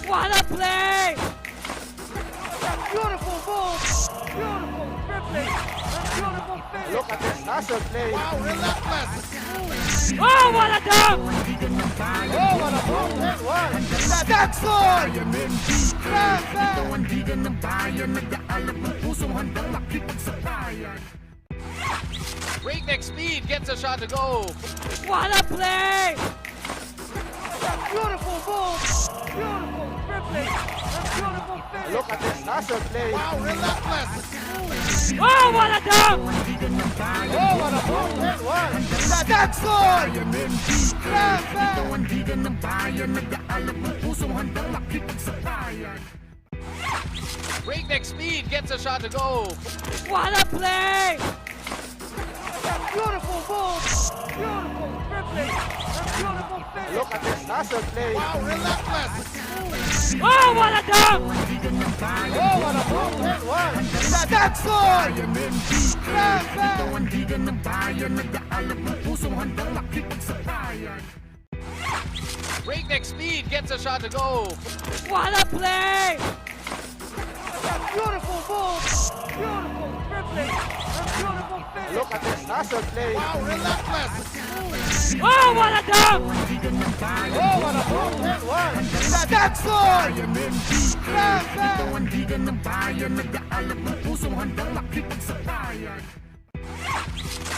What a play! Beautiful move! Beautiful dribbling! And beautiful finish! Look at this hustle play. Wow, relentless. Oh, what a dunk! Oh, what a ball. One. That's good! Back, back! Breakneck speed gets a shot to go. What a play! Beautiful move. Beautiful dribbling. A beautiful finish. Look at this hustle play. Wow, relentless. Oh, what a dunk! Oh, what a move. That one. That's good. Breakneck speed gets a shot to go. What a play! Beautiful move. Beautiful dribbling. A beautiful finish. Look at this hustle play. Wow, relentless. Oh, what a dunk! Oh, what a move. That one. That's Breakneck speed gets a shot to go. What a play! Beautiful move. Beautiful dribbling. A beautiful finish. Look at this hustle play. Wow, relentless. Oh, what a dunk! Oh, what a move. That one. That's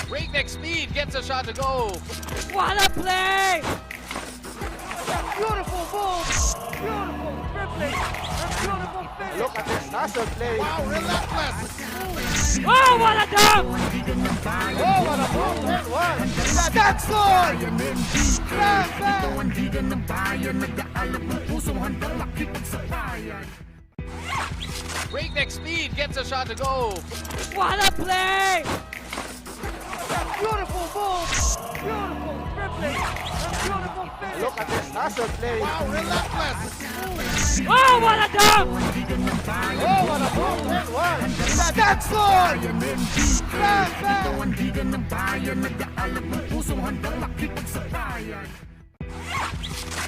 Breakneck speed gets a shot to go. What a play! Beautiful move. Beautiful dribbling. A beautiful finish. Look at this hustle play. Wow, relentless. Oh, what a dunk! Oh, what a move. That one. That's Breakneck speed gets a shot to go. What a play! Beautiful move. Beautiful dribbling. A beautiful finish. Look at this hustle play. Wow, relentless. Oh, what a dunk! Oh, what a move. That one. That's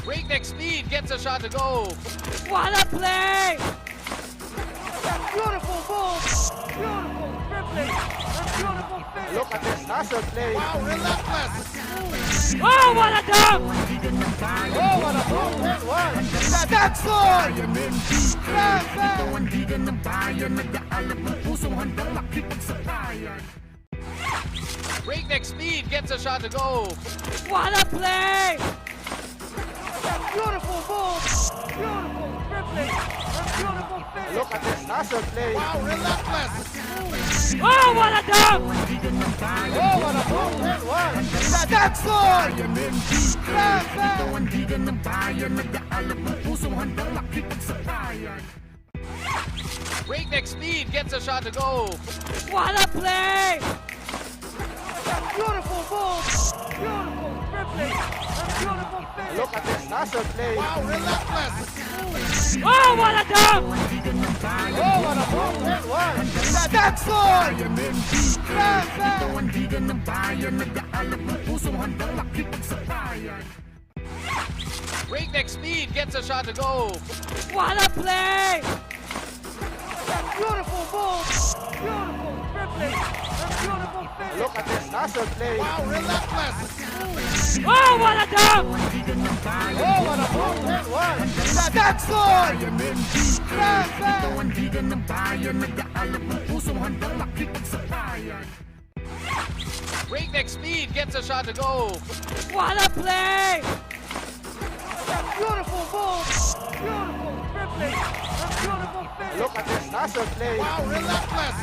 Breakneck speed gets a shot to go. What a play! Beautiful move. Beautiful dribbling. A beautiful finish. Look at this hustle play. Wow, relentless. Oh, what a dunk! Oh, what a move. That one. That's Breakneck speed gets a shot to go. What a play! Beautiful move. Beautiful dribbling. A beautiful finish. Look at this hustle play. Wow, relentless. Oh, what a dunk! Oh, what a move. That one. That's Breakneck speed gets a shot to go. What a play! Beautiful move. Beautiful dribbling. A beautiful finish. Look at this hustle play. Wow, relentless. Oh, what a dunk! Oh, what a move. That one. That's Breakneck speed gets a shot to go. What a play! Beautiful move. Beautiful dribbling. A beautiful finish. Look at this hustle play. Wow, relentless. Oh, what a dunk! Oh, what a move. That one. That's Breakneck speed gets a shot to go. What a play! Beautiful move. Beautiful dribbling. A beautiful finish. Look at this hustle play. Wow, relentless.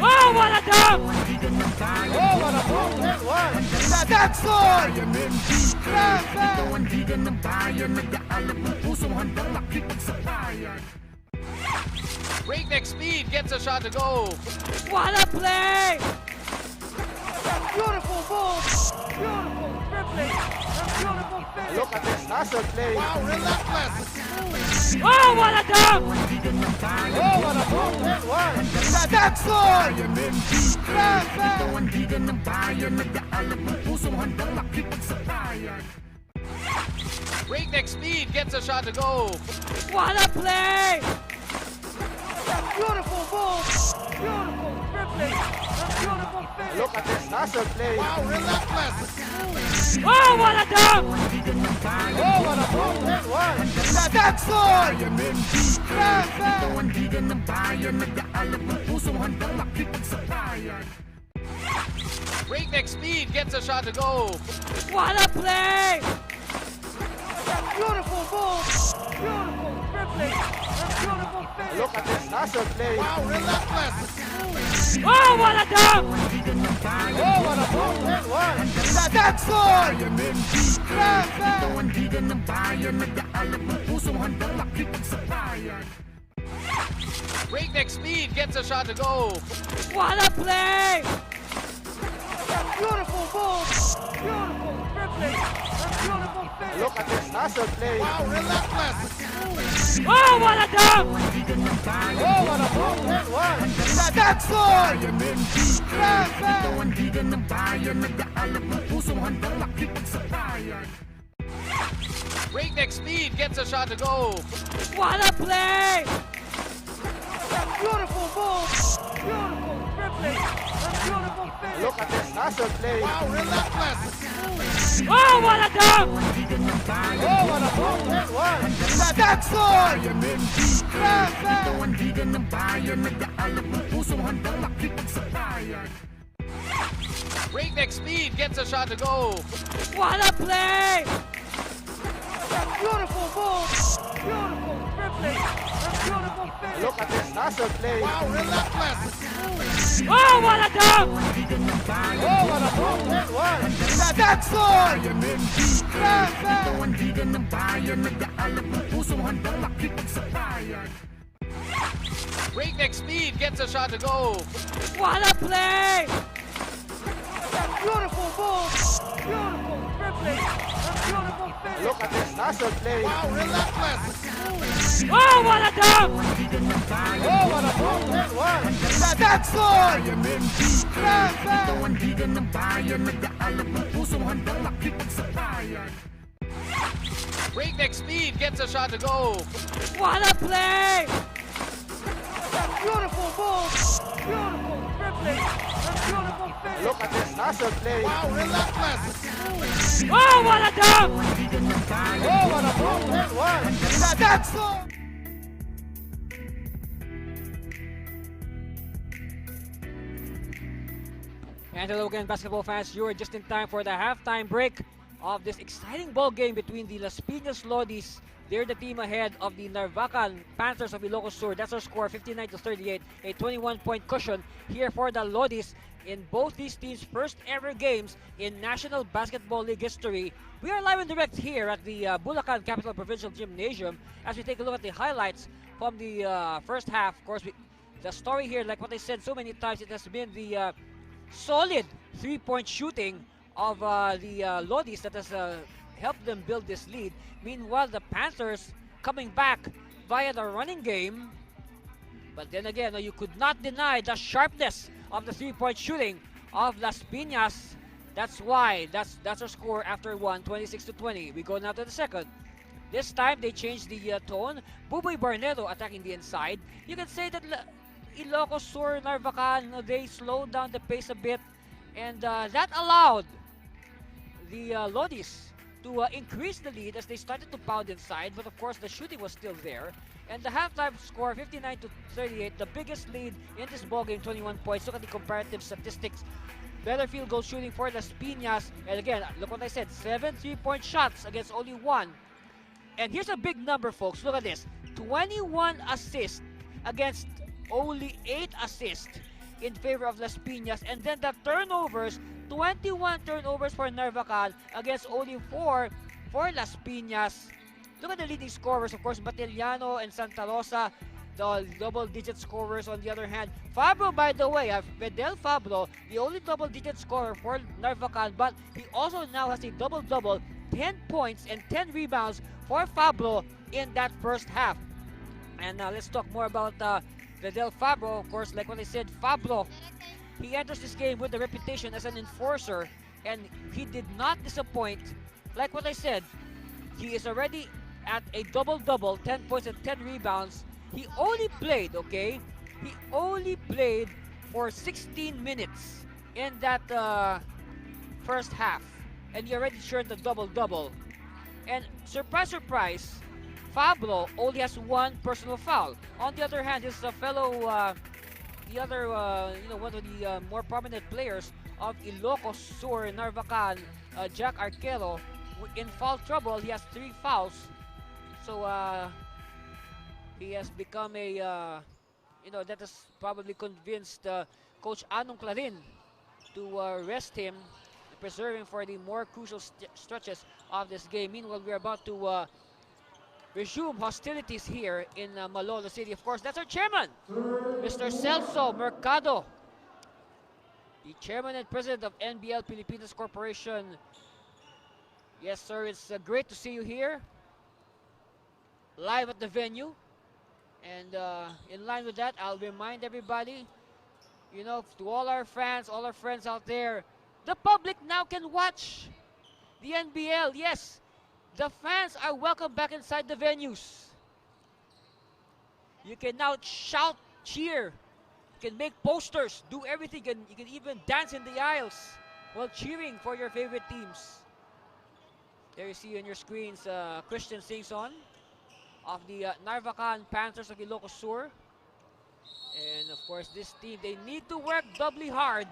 Oh, what a dunk! Oh, what a move. That one. That's Breakneck speed gets a shot to go. What a play! Beautiful move. Beautiful dribbling. A beautiful finish. Look at this hustle play. Wow, relentless. Oh, what a dunk! Oh, what a move. That one. That's Breakneck speed gets a shot to go. What a play! Beautiful move. Beautiful dribbling. A beautiful finish. Look at this hustle play. Wow, relentless. Oh, what a dunk! Oh, what a move. That one. That's Breakneck speed gets a shot to go. What a play! Beautiful move. Beautiful dribbling. And beautiful finish. Look at this hustle play. Wow, relentless. Oh, what a dunk! Oh, what a move. And one. That's one. Grab Breakneck speed gets a shot to go. What a play! Beautiful move. Beautiful dribbling. And beautiful finish. Look at this hustle play. Wow, relentless. Oh, what a dunk! Oh, what a move. And one. That's one. Breakneck speed gets a shot to go. What a play! Beautiful move. Beautiful dribbling. And beautiful finish. Look at this hustle play. Wow, relentless. Oh, what a dunk! Oh, what a move. And one. That's one. Breakneck speed gets a shot to go. What a play! Beautiful move. Beautiful dribbling. And beautiful finish. Look at this hustle play. Wow, relentless. Oh, what a dunk! Oh, what a move. And one. That's one. Breakneck speed gets a shot to go. What a play! Beautiful move. Beautiful dribbling. And beautiful finish. Look at this hustle play. Wow, relentless. Oh, what a dunk! Oh, what a move. And one. That's one. Breakneck speed gets a shot to go. What a play! Beautiful move. Beautiful dribbling. And beautiful finish. Look at this hustle play. Wow, relentless. Oh, what a dunk! Oh, what a move. And one. That's one. And hello again, basketball fans. You are just in time for the halftime break of this exciting ball game between the Las Piñas Lodis. They're the team ahead of the Narvakan Panthers of Ilocos Sur. That's our score, 59-38, a 21-point cushion here for the Lodis in both these teams' first ever games in National Basketball League history. We are live and direct here at the Bulacan Capital Provincial Gymnasium as we take a look at the highlights from the first half. Of course, the story here, like what I said so many times, it has been the solid three-point shooting of the Lodis that has helped them build this lead. Meanwhile, the Panthers coming back via the running game. But then again, you could not deny the sharpness of the three-point shooting of Las Piñas. That's why, that's our score after one, 26-20. We go now to the second. This time, they changed the tone. Buboy Barnero attacking the inside. You can say that Ilocos Sur, Narvacan, they slowed down the pace a bit. And that allowed the Lodis to increase the lead as they started to pound inside, but of course the shooting was still there. And the halftime score, 59-38, the biggest lead in this ballgame, 21 points. Look at the comparative statistics. Better field goal shooting for Las Piñas. And again, look what I said, 7 3-point shots against only 1. And here's a big number, folks. Look at this, 21 assists against only 8 assists in favor of Las Piñas. And then the turnovers, 21 turnovers for Narvacan against only 4 for Las Piñas. Look at the leading scorers, of course, Batillano and Santalosa, the double-digit scorers. On the other hand, Fabro, by the way, Fidel Fabro, the only double-digit scorer for Narvacan, but he also now has a double-double, 10 points and 10 rebounds for Fabro in that first half. And let's talk more about Fidel Fabro. Of course, like what I said, Fabro, he enters this game with a reputation as an enforcer, and he did not disappoint. Like what I said, he is already at a double-double, 10 points and 10 rebounds. He only played, okay? He only played for 16 minutes in that first half, and he already shared the double-double. And surprise, surprise, Fabro only has 1 personal foul. On the other hand, his fellow, one of the more prominent players of Ilocos Sur, Narvacan, Jack Arquero, in foul trouble. He has 3 fouls. So he has become a, that has probably convinced Coach Anong Clarin to rest him, preserve him for the more crucial stretches of this game. Meanwhile, we're about to resume hostilities here in Malolo City. Of course, that's our chairman, Mr. Celso Mercado, the chairman and president of NBL Pilipinas Corporation. Yes, sir, it's great to see you here, live at the venue. And in line with that, I'll remind everybody, to all our fans, all our friends out there, the public now can watch the NBL. Yes, the fans are welcome back inside the venues. You can now shout, cheer, you can make posters, do everything. You can even dance in the aisles while cheering for your favorite teams. There you see on your screens Christian Singson of the Narvakan Panthers of Ilocos Sur. And of course, this team, they need to work doubly hard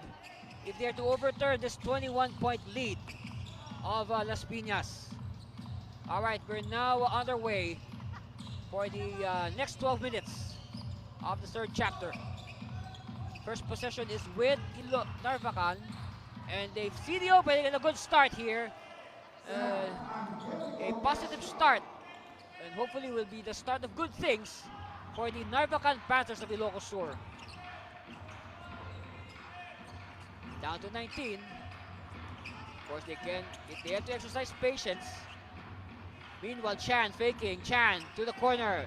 if they're to overturn this 21-point lead of Las Piñas. All right, we're now underway for the next 12 minutes of the 3rd chapter. First possession is with Narvacan, and they see the opening and a good start here. A positive start, and hopefully will be the start of good things for the Narvacan Panthers of Ilocos Sur. Down to 19. Of course, they have to exercise patience. Meanwhile, Chan faking. Chan to the corner.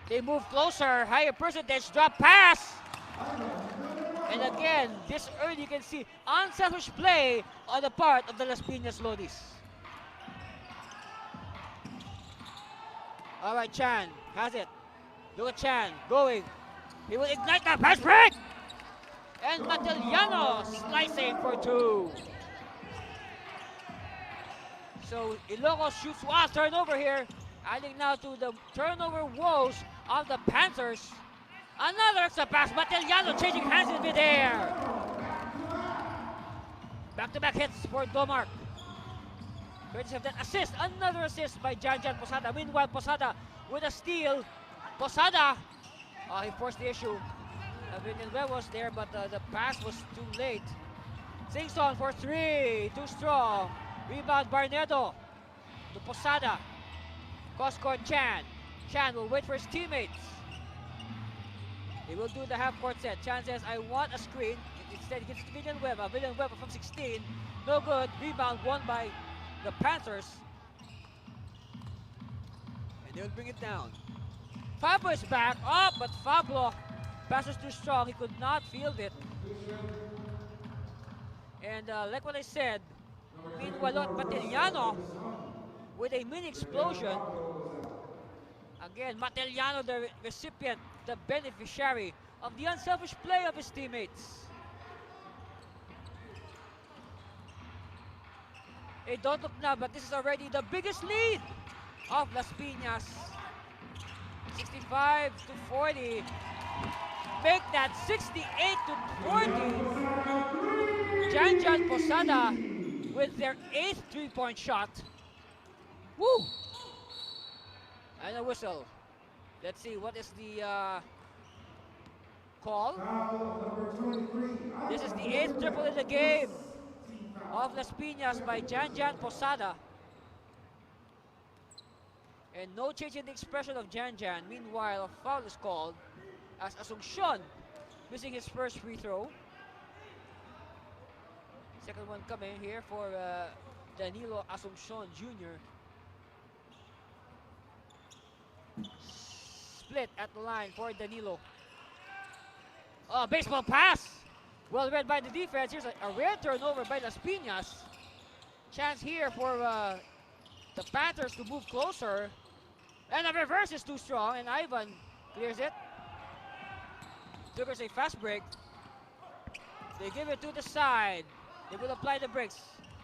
They move closer. Higher percentage. Drop pass. And again, this early you can see unselfish play on the part of the Las Piñas Lodis. All right, Chan has it. Look at Chan going. He will ignite the pass break. And Matiliano slicing for 2. So Ilocos shoots wild turnover here, adding now to the turnover woes of the Panthers. Another extra pass. Matiliano changing hands in midair. Back-to-back hits for Domark. Courtesy of that assist. Another assist by Jan Posada. Meanwhile, Posada with a steal. Posada, he forced the issue. Villanueva was there, but the pass was too late. Singson for 3, too strong. Rebound Barnedo to Posada. Cross-court Chan. Chan will wait for his teammates. They will do the half-court set. Chan says, I want a screen. Instead, he gets to Villanueva. Villanueva from 16. No good. Rebound won by the Panthers. And they'll bring it down. Fabio is back. Oh, but Fabio, pass was too strong. He could not field it. And like what I said, meanwhile, Matiliano with a mini explosion. Again, Matiliano, the recipient, the beneficiary of the unselfish play of his teammates. Hey, don't look now, but this is already the biggest lead of Las Piñas. 65 to 40. Make that 68 to 40. Jan Posada with their 8th 3-point shot. Woo! And a whistle. Let's see, what is the call? This is the 8th triple in the game of Las Piñas by Jan Posada. And no change in the expression of Jan. Meanwhile, a foul is called as Asuncion missing his first free throw. Second one coming here for Danilo Asuncion Jr. Split at the line for Danilo. Oh, baseball pass! Well read by the defense. Here's a rare turnover by Las Piñas. Chance here for the Panthers to move closer. And the reverse is too strong, and Ivan clears it. Triggers a fast break. They give it to the side. They will apply the brakes.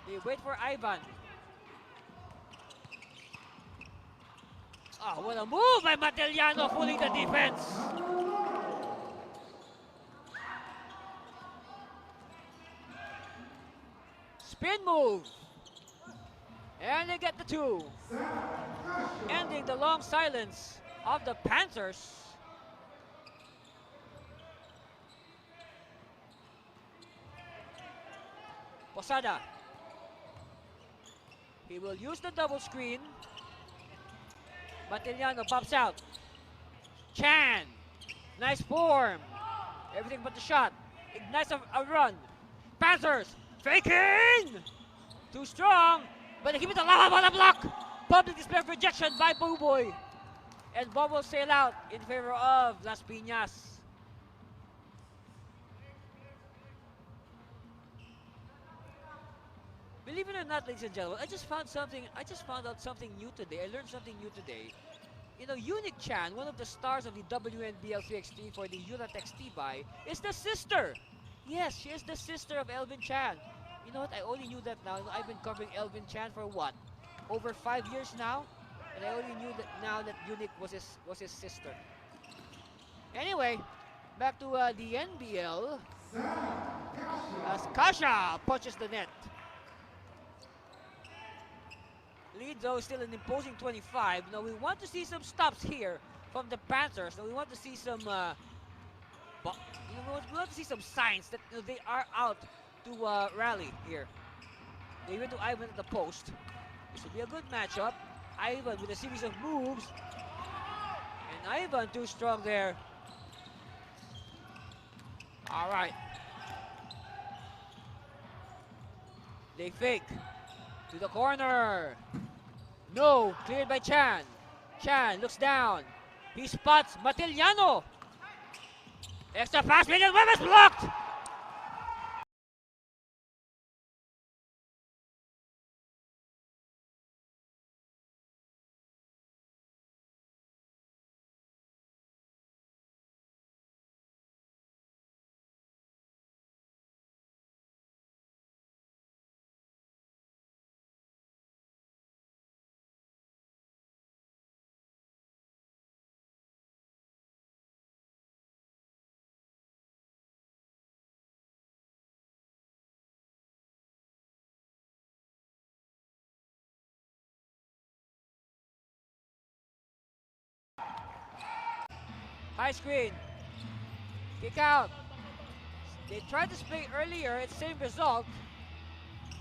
They wait for Ivan. Oh, what a move by Matiliano, fooling the defense. spin move. And they get the 2. Ending the long silence of the Panthers. Posada. He will use the double screen. Matiliano pops out. Chan. Nice form. Everything but the shot. Ignites a run. Panthers faking. Too strong. But they keep it alive on the block. Public display of rejection by Buboy. And ball will sail out in favor of Las Piñas. Believe it or not, ladies and gentlemen, I just found out something new today. I learned something new today. You know, Unique Chan, one of the stars of the WNBL 3x3 for the Unatex T-Buy, is the sister. Yes, she is the sister of Elvin Chan. You know what? I only knew that now. I've been covering Elvin Chan for what? Over 5 years now? And I only knew that now that Unique was his sister. Anyway, back to the NBL. As Kasha punches the net. Lead though is still an imposing 25. Now we want to see some stops here from the Panthers. Now we want to see some we want to see some signs that they are out to rally here. They went to Ivan at the post. This will be a good matchup. Ivan with a series of moves. And Ivan too strong there. Alright. They fake. To the corner. No. Cleared by Chan. Chan looks down. He spots Matiliano. Extra pass. Villanueva is blocked. High screen. Kick out. They tried to spray earlier, it's same result.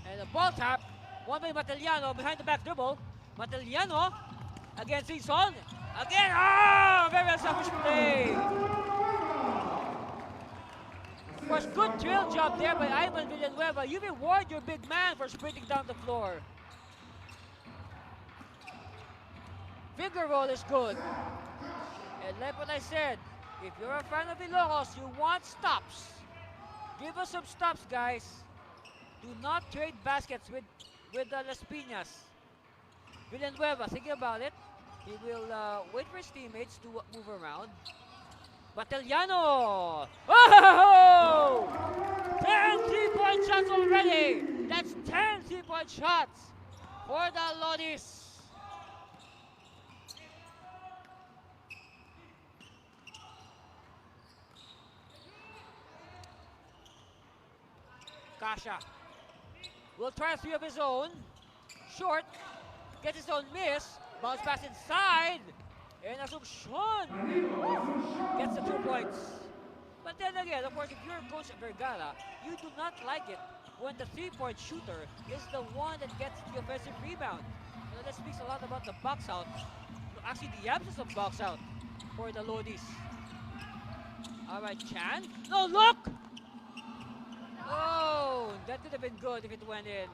And a ball tap. One by Matiliano behind the back dribble. Matiliano against Singson. Again. Oh, very unselfish play. Of course, good trail job there by Ivan Villanueva. You reward your big man for sprinting down the floor. Finger roll is good. And like what I said, if you're a fan of Ilocos, you want stops. Give us some stops, guys. Do not trade baskets with Las Piñas. Villanueva, thinking about it. He will wait for his teammates to move around. Matiliano! Oh! 10 3-point shots already! That's 10 3-point shots for the Lodis. Kasha will try a three of his own. Short. Gets his own miss. Bounce pass inside. And Asuncion gets the 2 points. But then again, of course, if you're Coach Vergara, you do not like it when the 3-point shooter is the one that gets the offensive rebound. You know, that speaks a lot about the box out. Actually, the absence of box out for the Lodis. Alright, Chan. No, look! Oh, that could have been good if it went in.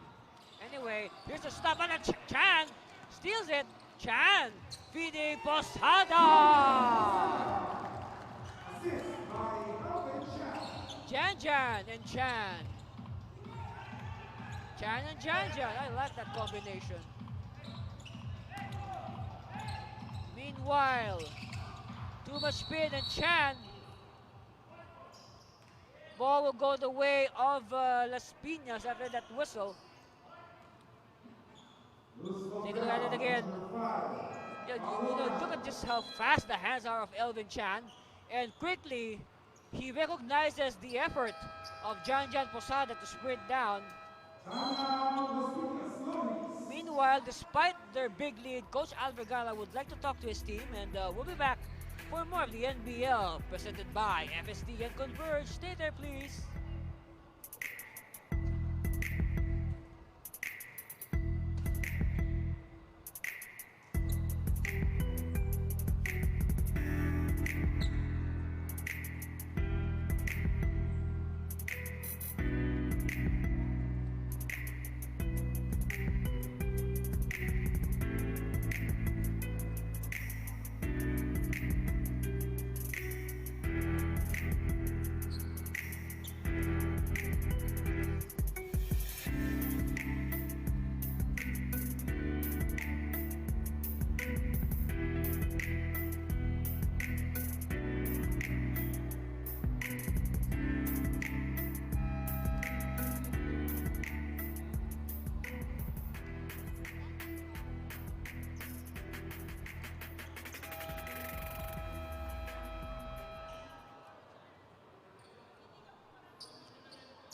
Anyway, here's a stop on Chan. Steals it. Chan feeding Posada. Jan and Chan. Chan and Jan. I like that combination. Meanwhile, too much spin and Chan. Ball will go the way of Las Piñas after that whistle. Take a look at it again. You know, look at just how fast the hands are of Elvin Chan. And quickly, he recognizes the effort of Jan Posada to sprint down. Meanwhile, despite their big lead, Coach Alvergara would like to talk to his team, and we'll be back for more of the NBL presented by FSD and Converge. Stay there, please.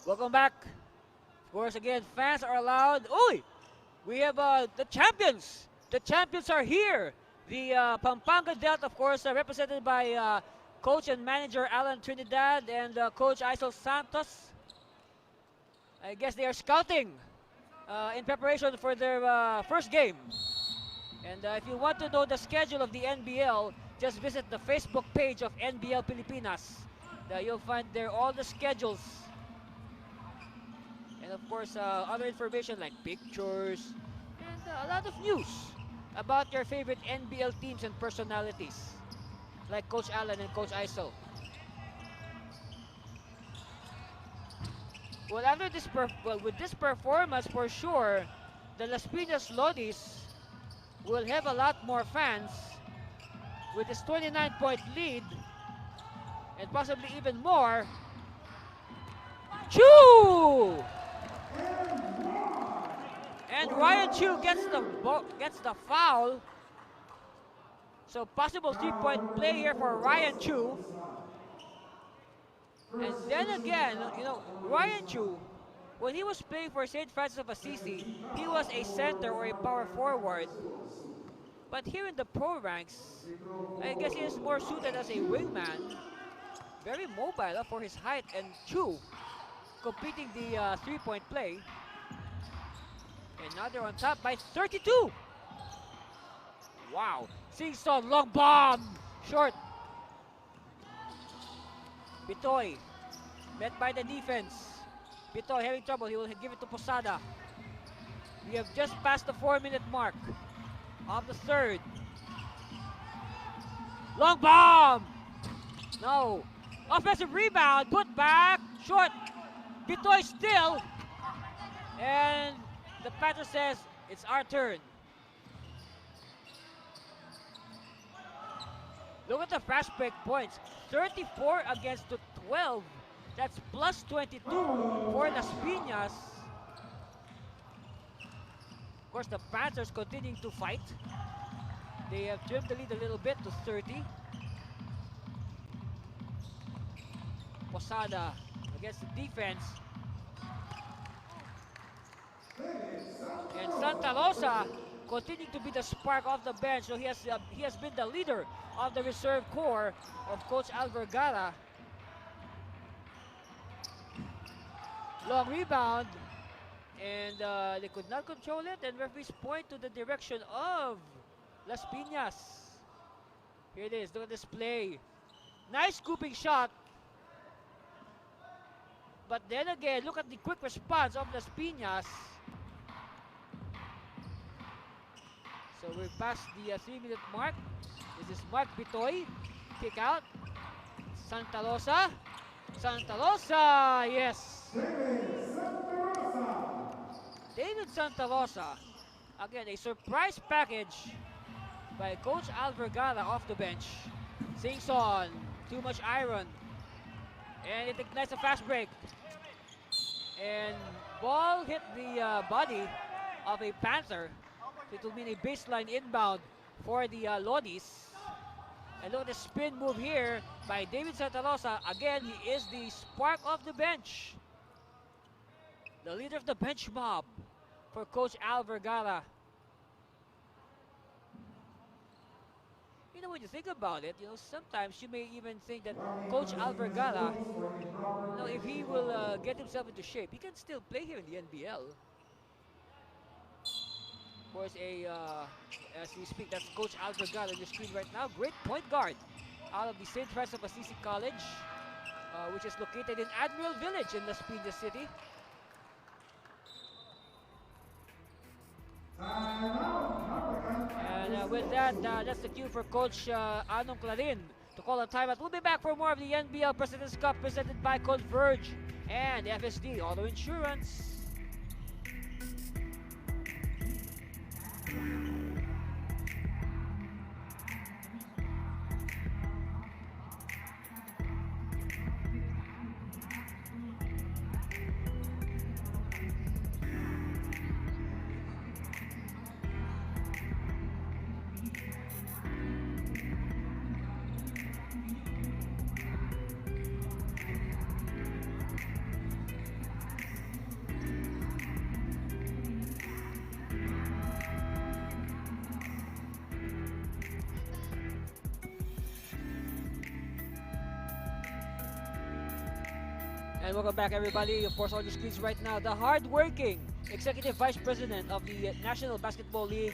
Welcome back. Of course, again, fans are allowed. Uy! We have the champions. The champions are here. The Pampanga Delta, of course, represented by coach and manager Alan Trinidad and coach Isol Santos. I guess they are scouting in preparation for their first game. And if you want to know the schedule of the NBL, just visit the Facebook page of NBL Pilipinas. You'll find there all the schedules. And of course, other information like pictures and a lot of news about your favorite NBL teams and personalities, like Coach Alan and Coach Iso. Well, after this, with this performance, for sure, the Las Piñas Lodis will have a lot more fans with this 29-point lead, and possibly even more. Chu! And Ryan Chu gets the foul. So possible 3-point play here for Ryan Chu. And then again, you know, Ryan Chu, when he was playing for St. Francis of Assisi, he was a center or a power forward. But here in the pro ranks, I guess he is more suited as a wingman. Very mobile for his height, and Chu completing the 3-point play. And now they're on top by 32. Wow. Singson, long bomb. Short. Bitoy, met by the defense. Bitoy having trouble. He will give it to Posada. We have just passed the 4-minute mark of the third. Long bomb. No. Offensive rebound. Put back. Short. Bitoy still. And the Panther says, it's our turn. Look at the fast break points. 34 against the 12. That's plus 22 for Las Piñas. Of course, the Panthers continuing to fight. They have trimmed the lead a little bit to 30. Posada against the defense. And Santalosa continuing to be the spark off the bench. So he has been the leader of the reserve corps of Coach Alvergara. Long rebound, and they could not control it, and referees point to the direction of Las Piñas. Here it is, look at this play. Nice scooping shot. But then again, look at the quick response of Las Piñas. So we're past the 3-minute mark. This is Mark Bitoy. Kick out. Santalosa. Santalosa, yes. David Santalosa. Again, a surprise package by Coach Alvergara off the bench. Singson, too much iron. And it ignites a fast break. And ball hit the body of a Panther. It will mean a baseline inbound for the Lodis. And look at the spin move here by David Santalosa. Again, he is the spark of the bench. The leader of the bench mob for Coach Alvergara. You know, when you think about it, you know, sometimes you may even think that Coach Alvergara, you know, if he will get himself into shape, he can still play here in the NBL. Of course, as we speak, that's Coach Alvergara on your screen right now. Great point guard out of the St. Francis of Assisi College, which is located in Admiral Village in Las Piñas City. And with that, that's the cue for Coach Anong Clarin to call a timeout. We'll be back for more of the NBL President's Cup presented by Converge and FSD Auto Insurance. And welcome back, everybody. Of course, on your screens right now, the hard-working Executive Vice President of the National Basketball League,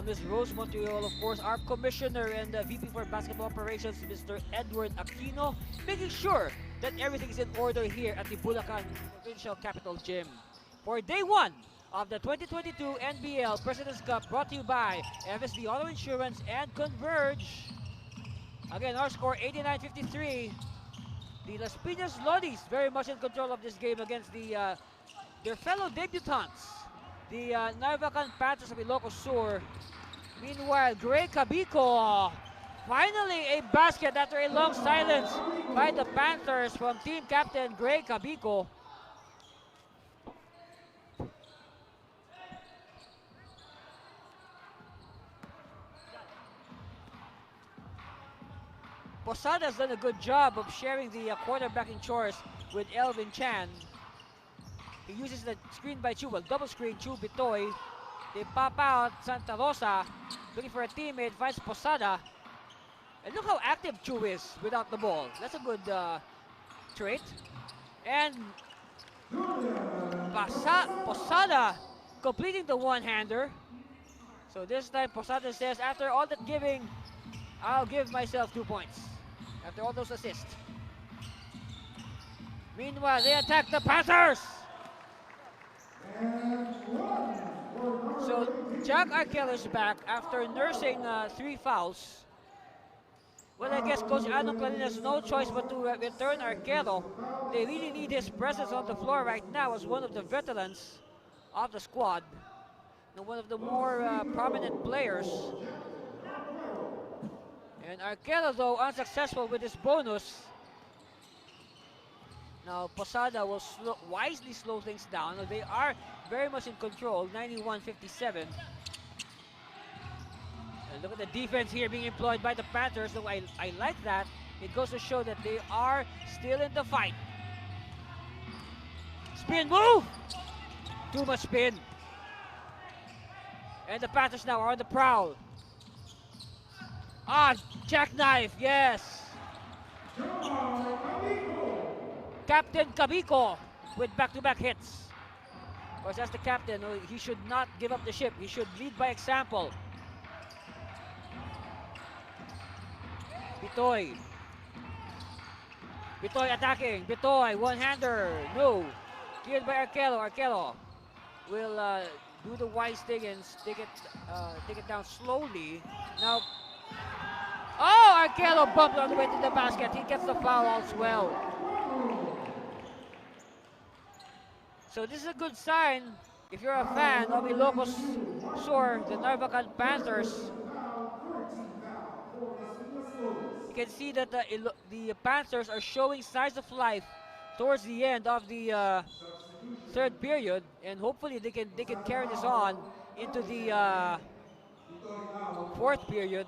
Ms. Rose Montreal. Of course, our Commissioner and VP for Basketball Operations, Mr. Edward Aquino, making sure that everything is in order here at the Bulacan Provincial Capital Gym. For day one of the 2022 NBL President's Cup, brought to you by FSD Auto Insurance and Converge. Again, our score 89-53. The Las Piñas Lodis very much in control of this game against their fellow debutants, the Narvakan Panthers of Ilocos Sur. Meanwhile, Gray Cabico, finally a basket after a long silence by the Panthers from team captain Gray Cabico. Posada has done a good job of sharing the quarterbacking chores with Elvin Chan. He uses the screen by Chu, well, double screen, Chu Bitoy. They pop out, Santalosa, looking for a teammate, finds Posada. And look how active Chu is without the ball. That's a good trait. And Posada completing the one-hander. So this time Posada says, after all that giving, I'll give myself 2 points. After all those assists. Meanwhile, they attack the Panthers. So Jack Arkel is back after nursing 3 fouls. Well, I guess Coach Anong Clarin has no choice but to return Arquero. They really need his presence on the floor right now as one of the veterans of the squad. And one of the more prominent players. And Arquero, though, unsuccessful with his bonus. Now, Posada will wisely slow things down. They are very much in control, 91-57. And look at the defense here being employed by the Panthers. So I like that. It goes to show that they are still in the fight. Spin move! Too much spin. And the Panthers now are on the prowl. Ah, jackknife, yes. Captain Cabico with back-to-back hits. Of course, as the captain, he should not give up the ship. He should lead by example. Bitoy. Bitoy attacking. Bitoy, one-hander. No. Cleared by Arquero. Arquero will do the wise thing and take it down slowly. Now, oh, Arquero bumped on the way to the basket. He gets the foul as well. So this is a good sign if you're a fan of Ilocos Sur, the Narvacan Panthers. You can see that the Panthers are showing signs of life towards the end of the third period, and hopefully they can carry this on into the fourth period.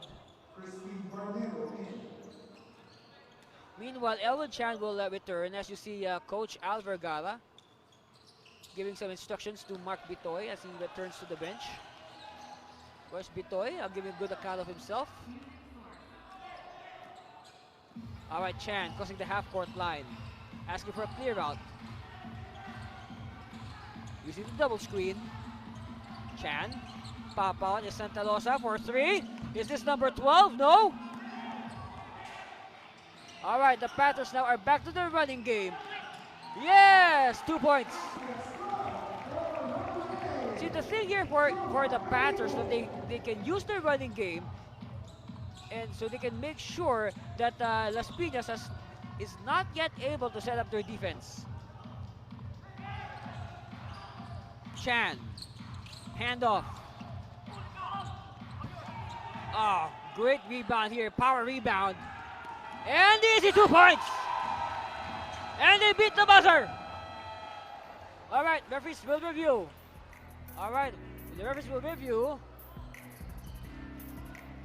Meanwhile, Elvin Chan will return, as you see Coach Alvergara giving some instructions to Mark Bitoy as he returns to the bench. Of course, Bitoy giving a good account of himself. All right, Chan crossing the half-court line. Asking for a clear out. Using the double screen. Chan. Pop out is Santalosa for 3. Is this number 12? No. All right, the Panthers now are back to their running game. Yes, 2 points. See, the thing here for the Panthers, that they can use their running game, and so they can make sure that Las Piñas is not yet able to set up their defense. Chan, handoff. Oh, great rebound here, power rebound. And easy 2 points. And they beat the buzzer. All right, referees will review. All right, the referees will review.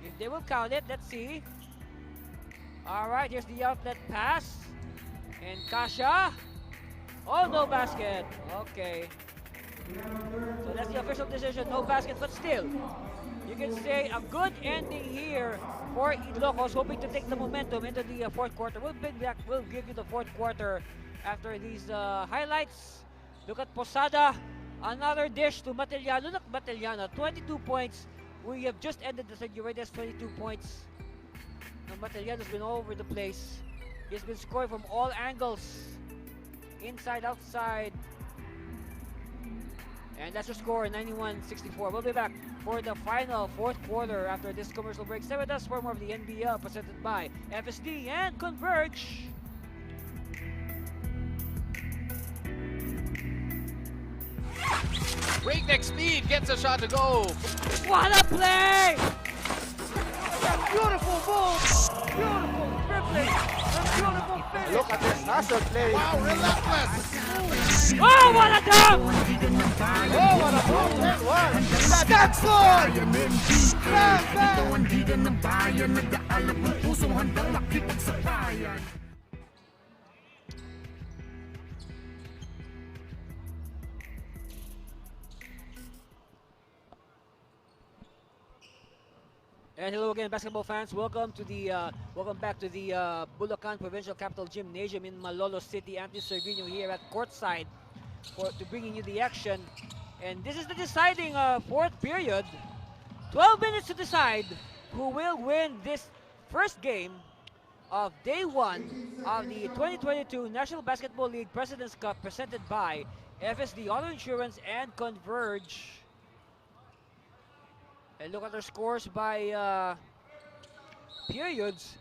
If they will count it, let's see. All right, here's the outlet pass. And Kasha. Oh, no basket. Okay. So that's the official decision, no basket, but still, you can say a good ending here for Ilocos, hoping to take the momentum into the fourth quarter. We'll give you the fourth quarter after these highlights. Look at Posada, another dish to Matellano. Look, Matellano, 22 points. We have just ended the third. You already has 22 points. Now Matellano's been all over the place. He's been scoring from all angles, inside, outside. And that's your score, 91-64. We'll be back for the final fourth quarter after this commercial break. Stay with us for more of the NBL presented by FSD and Converge. Breakneck speed gets a shot to go. What a play! Beautiful move! Beautiful dribbling! And beautiful finish! Look at this hustle play. Wow, relentless. Oh, what a dunk! Oh, what a move that was. That's good. And hello again, basketball fans. Welcome back to the Bulacan Provincial Capital Gymnasium in Malolos City. Anthony Serginho here at courtside to bringing you the action. And this is the deciding fourth period. 12 minutes to decide who will win this first game of day 1 of the 2022 National Basketball League President's Cup presented by FSD Auto Insurance and Converge. And look at their scores by periods.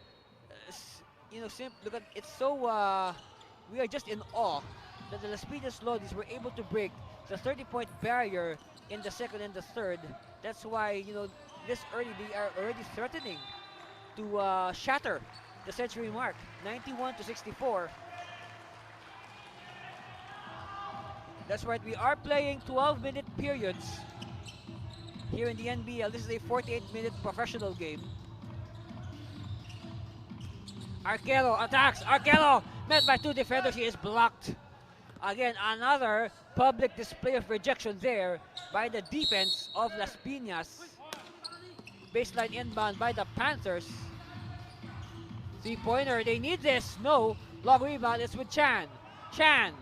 Look at it's so. We are just in awe that the Las Piñas Lodis were able to break the 30-point barrier in the second and the third. That's why this early they are already threatening to shatter the century mark, 91-64. That's right. We are playing 12-minute periods here in the NBL. This is a 48-minute professional game. Arquero attacks. Arquero met by 2 defenders. He is blocked. Again, another public display of rejection there by the defense of Las Piñas. Baseline inbound by the Panthers. 3-pointer. They need this. No. Long rebound is with Chan. Chan.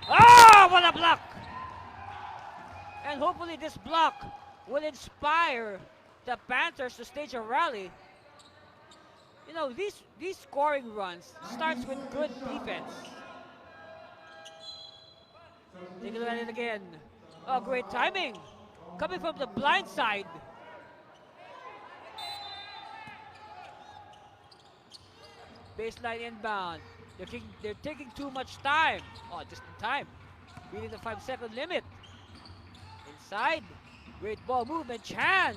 Oh, what a block! And hopefully this block will inspire the Panthers to stage a rally. These scoring runs starts with good defense. Take a look at it again. Oh, great timing. Coming from the blind side. Baseline inbound. They're taking too much time. Oh, just in time. Beating the 5-second limit. Inside. Great ball movement. Chan.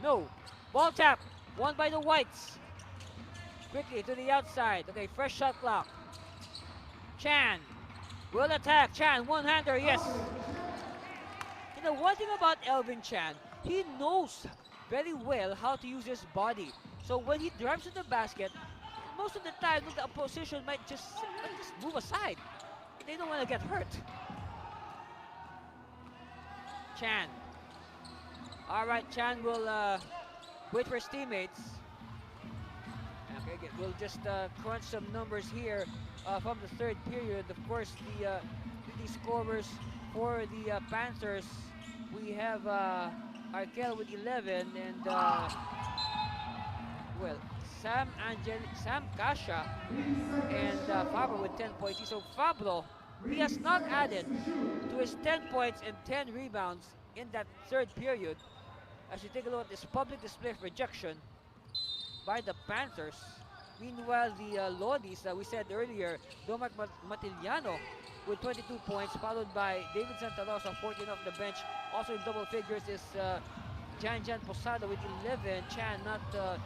No. Ball tap. Won by the Whites. Quickly to the outside. Okay, fresh shot clock. Chan. Will attack. Chan. One-hander. Yes. One thing about Elvin Chan, he knows very well how to use his body. So when he drives to the basket, most of the time the opposition might just move aside. They don't want to get hurt. Chan. All right, Chan will wait for his teammates. Okay, We'll just crunch some numbers here from the third period. Of course, the scorers for the Panthers, we have Arkel with 11 and well, Sam Kasha and Fabro with 10 points. So Fabro, he has not added to his 10 points and 10 rebounds in that third period. As you take a look at this public display of rejection by the Panthers. Meanwhile, the Lodis, we said earlier, Domac Matiliano with 22 points, followed by David Santalosa, 14 off the bench. Also in double figures is Jan Posada with 11. Chan not, of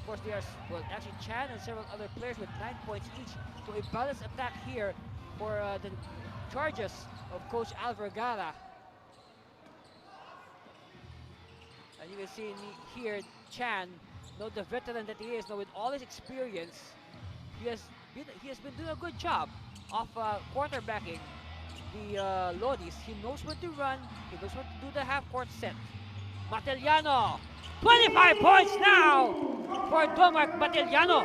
course, they are, well, actually Chan and several other players with 9 points each. So a balanced attack here for the charges of Coach Alvergara. And you can see here, Chan, the veteran that he is, with all his experience, he has been doing a good job of quarterbacking the Lodis. He knows when to run, he knows when to do the half-court set. Matiliano, 25 points now for Domac Matiliano.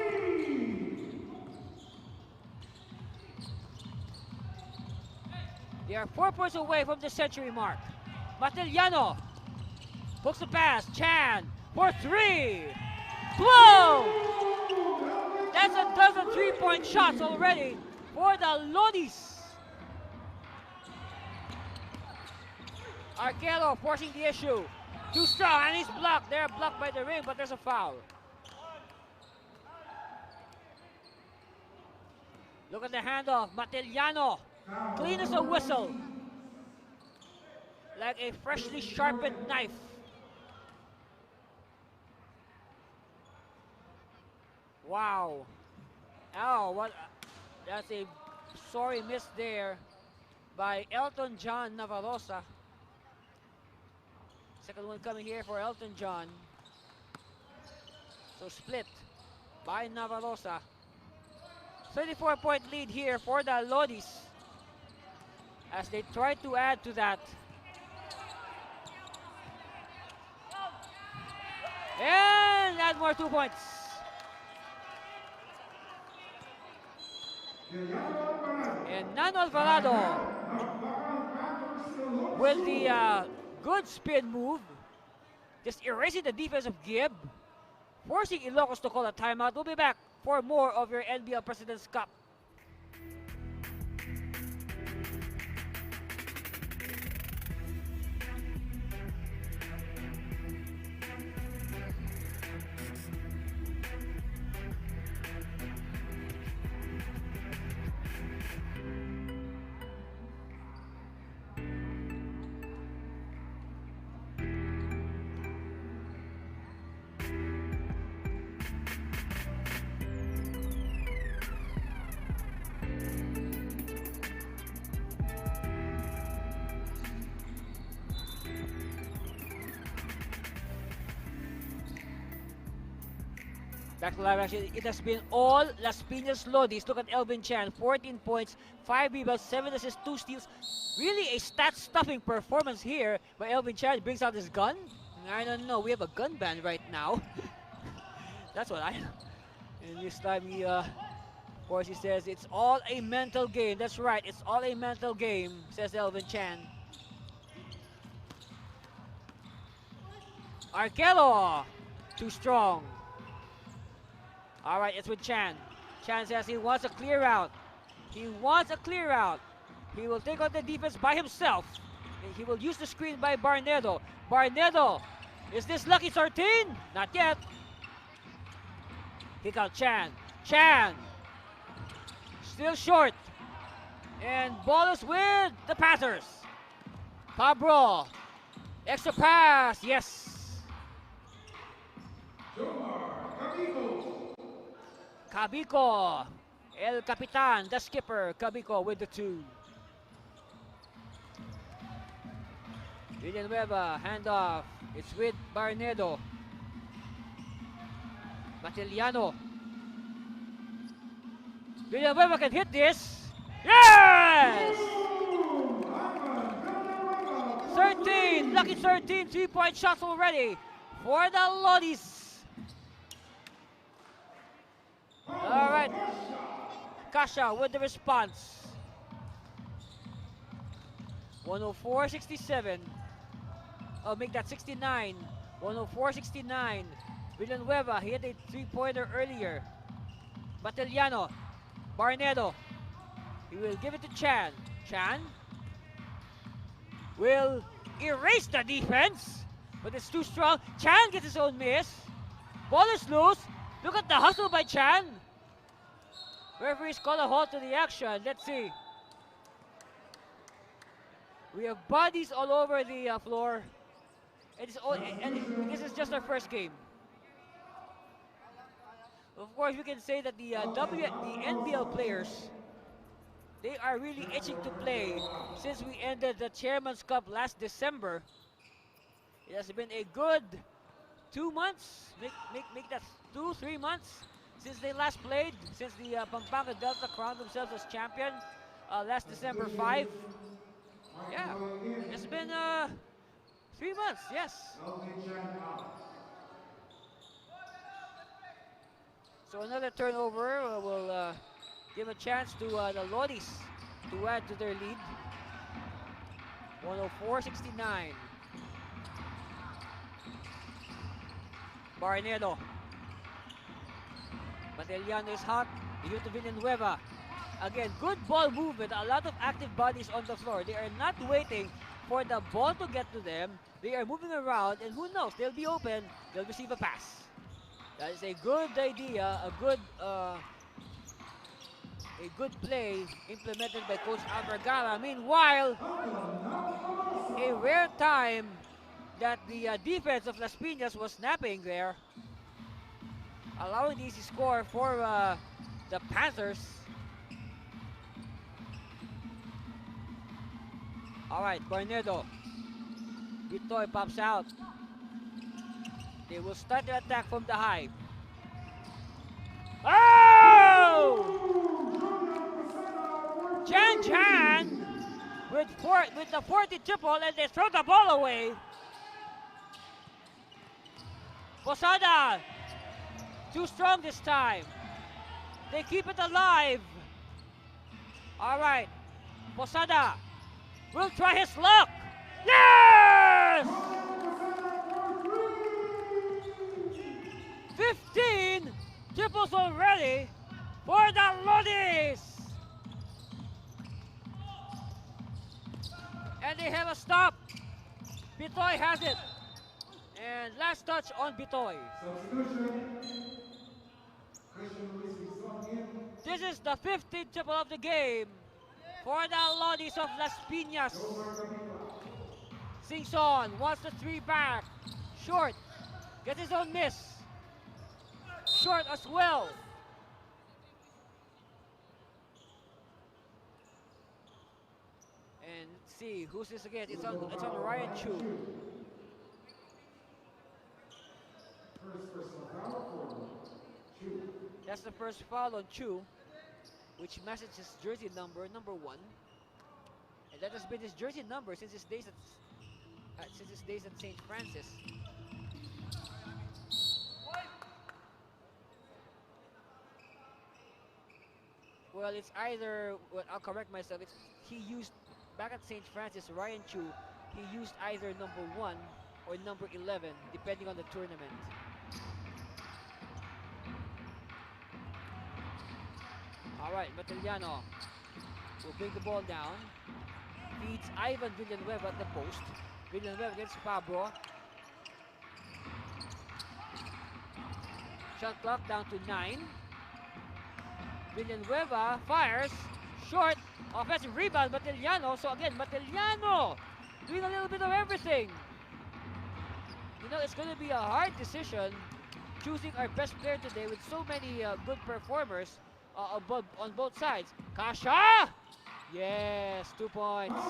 They are 4 points away from the century mark. Matiliano hooks the pass. Chan for 3. Whoa! That's a dozen 3-point shots already for the Lodis. Arquero forcing the issue. Too strong, and he's blocked. They're blocked by the ring, but there's a foul. Look at the handoff. Matiliano, clean as a whistle. Like a freshly sharpened knife. Wow. Oh, what? That's a sorry miss there by Elton John Navarrosa. Second one coming here for Elton John. So split by Navarrosa. 34-point lead here for the Lodis as they try to add to that. And add more 2 points. And Nano Alvarado with the good spin move, just erasing the defense of Gibb, forcing Ilocos to call a timeout. We'll be back for more of your NBL President's Cup. Back to live action. It has been all Las Piñas Lodis. Look at Elvin Chan, 14 points, 5 rebounds, 7 assists, 2 steals. Really a stat-stuffing performance here by Elvin Chan. Brings out his gun. I don't know. We have a gun ban right now. That's what I know. And this time he, of course, he says it's all a mental game. That's right. It's all a mental game, says Elvin Chan. Arquero, too strong. All right, it's with Chan. Chan says he wants a clear out. He wants a clear out. He will take on the defense by himself. And he will use the screen by Barnedo. Barnedo, is this Lucky 13? Not yet. Kick out Chan. Chan, still short. And ball is with the Panthers. Pablo, extra pass, yes. Cabico, El Capitan, the skipper, Cabico with the 2. Villanueva, handoff. It's with Barnedo. Matiliano. Villanueva can hit this. Yes! 13, lucky 13, 3-point shots already for the Lodis. right. Kasha with the response. 104-67. Oh, make that 69. 104-69. Villanueva, he had a three-pointer earlier. Batellano. Barnedo. He will give it to Chan. Chan will erase the defense, but it's too strong. Chan gets his own miss. Ball is loose. Look at the hustle by Chan. Referees call a halt to the action. Let's see. We have bodies all over the floor. And this is just our first game. Of course, we can say that the NBL players, they are really itching to play since we ended the Chairman's Cup last December. It has been a good 2 months, make that 2-3 months since they last played, since the Pampanga Delta crowned themselves as champion last December 5. Yeah, it's been 3 months, yes. So another turnover will give a chance to the Lodis to add to their lead. 104-69. Barnedo. Batellano is hot. Due to Villanueva. Again, good ball movement. A lot of active bodies on the floor. They are not waiting for the ball to get to them. They are moving around, and who knows? They'll be open. They'll receive a pass. That is a good idea, a good play implemented by Coach Albergara. Meanwhile, a rare time that the defense of Las Piñas was snapping there, allowing the easy score for the Panthers. All right, Barnedo. Bitoy pops out. They will start the attack from the high. Oh! Chan with the 40 triple, and they throw the ball away. Posada, too strong this time. They keep it alive. All right, Posada will try his luck. Yes! 15 triples already for the Lodis. And they have a stop. Bitoy has it. And last touch on Bitoy. This is the 15th triple of the game for the Lodis of Las Piñas. Singson wants the three back. Short. Gets his own miss. Short as well. And let's see who's this again. It's on Ryan Chu. That's the first foul on Chu, which matches his jersey number 1. And that has been his jersey number since his days at St. Francis. Well, it's either, well, I'll correct myself, he used, back at St. Francis, Ryan Chu, he used either number 1 or number 11, depending on the tournament. All right, Batellano will bring the ball down. Feeds Ivan Villanueva at the post. Villanueva against Fabro. Shot clock down to 9. Villanueva fires. Short. Offensive rebound, Batellano. So again, Batellano doing a little bit of everything. You know, it's going to be a hard decision choosing our best player today with so many good performers on both sides. Kasha! Yes, 2 points.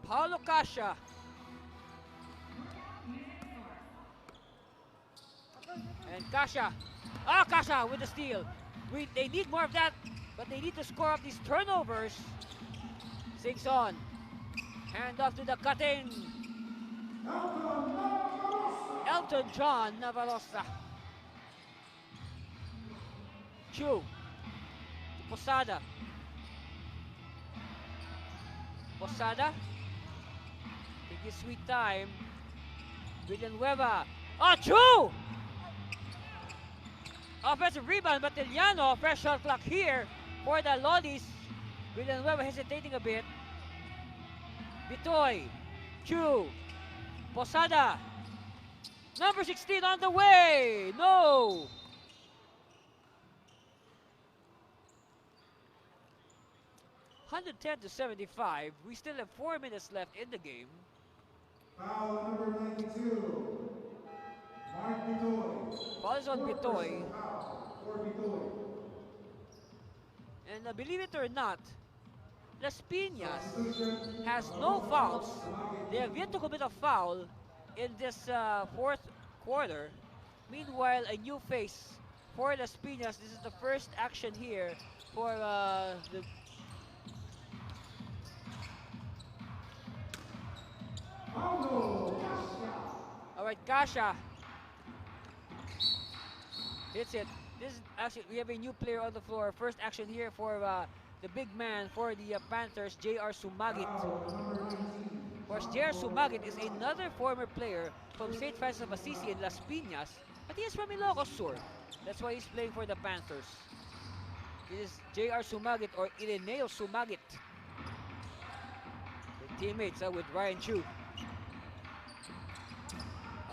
Paulo Kasha. And Kasha. Kasha with the steal. They need more of that, but they need to score up these turnovers. 6 on. Hand off to the cutting. Elton John Navarrosa. Chu. Posada. Posada. Take his sweet time. Villanueva. Oh, Chu! Offensive rebound, but Tiliano, fresh shot clock here for the Lodis. Villanueva hesitating a bit. Bitoy. Chu. Posada. Number 16 on the way. No. (110-75). We still have 4 minutes left in the game. Foul number 92. Mark Bitoy. Foul is on Bitoy. For Bitoy. And believe it or not, Las Piñas has no fouls. They have yet to commit a foul in this fourth quarter. Meanwhile, a new face for Las Piñas. This is the first action here for the... Alright, Kasha hits it. This is actually, we have a new player on the floor. First action here for the big man for the Panthers, J.R. Sumagit. Of course, J.R. Sumagit is another former player from St. Francis of Assisi in Las Piñas, but he is from Ilocos Sur. That's why he's playing for the Panthers. This is J.R. Sumagit or Ireneo Sumagit. The teammates with Ryan Chu.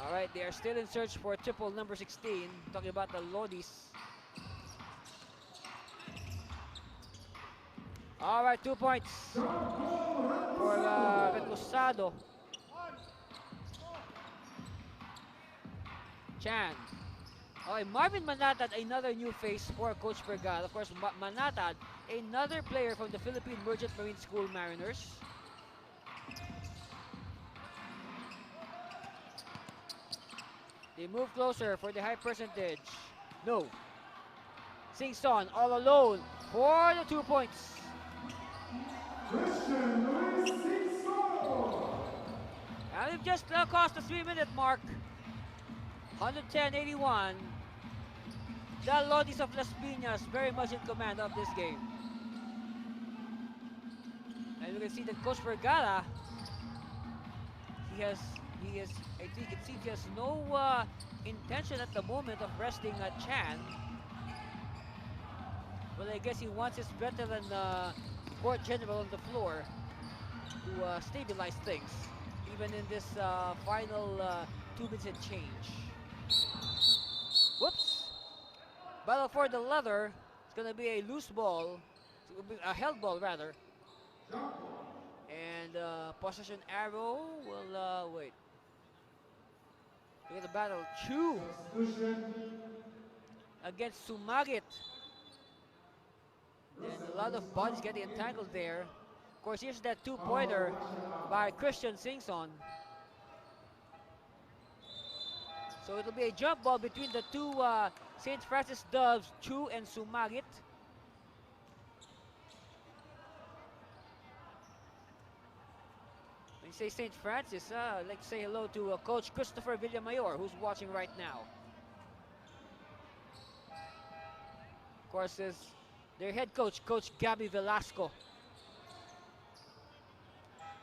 Alright, they are still in search for triple number 16. Talking about the Lodis. Alright, 2 points for Recosado. Chan. Okay, Marvin Manatad, another new face for Coach Vergara. Of course, Manatad, another player from the Philippine Merchant Marine School Mariners. They move closer for the high percentage. No. Singson all alone for the 2 points. And we've just crossed the 3-minute mark. 110-81. The Lodis of Las Piñas very much in command of this game. And you can see that Coach Vergara, I think it seems he has no intention at the moment of resting Chan. Well, I guess he wants his veteran court general on the floor to stabilize things, even in this final 2 minutes and change. Whoops! Battle for the leather. It's going to be a loose ball, a held ball rather. And possession arrow will wait. Look at the battle. Chu against Sumagit. And a lot of bodies getting entangled there. Of course, here's that two-pointer by Christian Singson. So it'll be a jump ball between the two St. Francis Doves, Chu and Sumagit. When you say St. Francis, I'd like to say hello to Coach Christopher Villamayor, who's watching right now. Of course, is their head coach, Coach Gabby Velasco.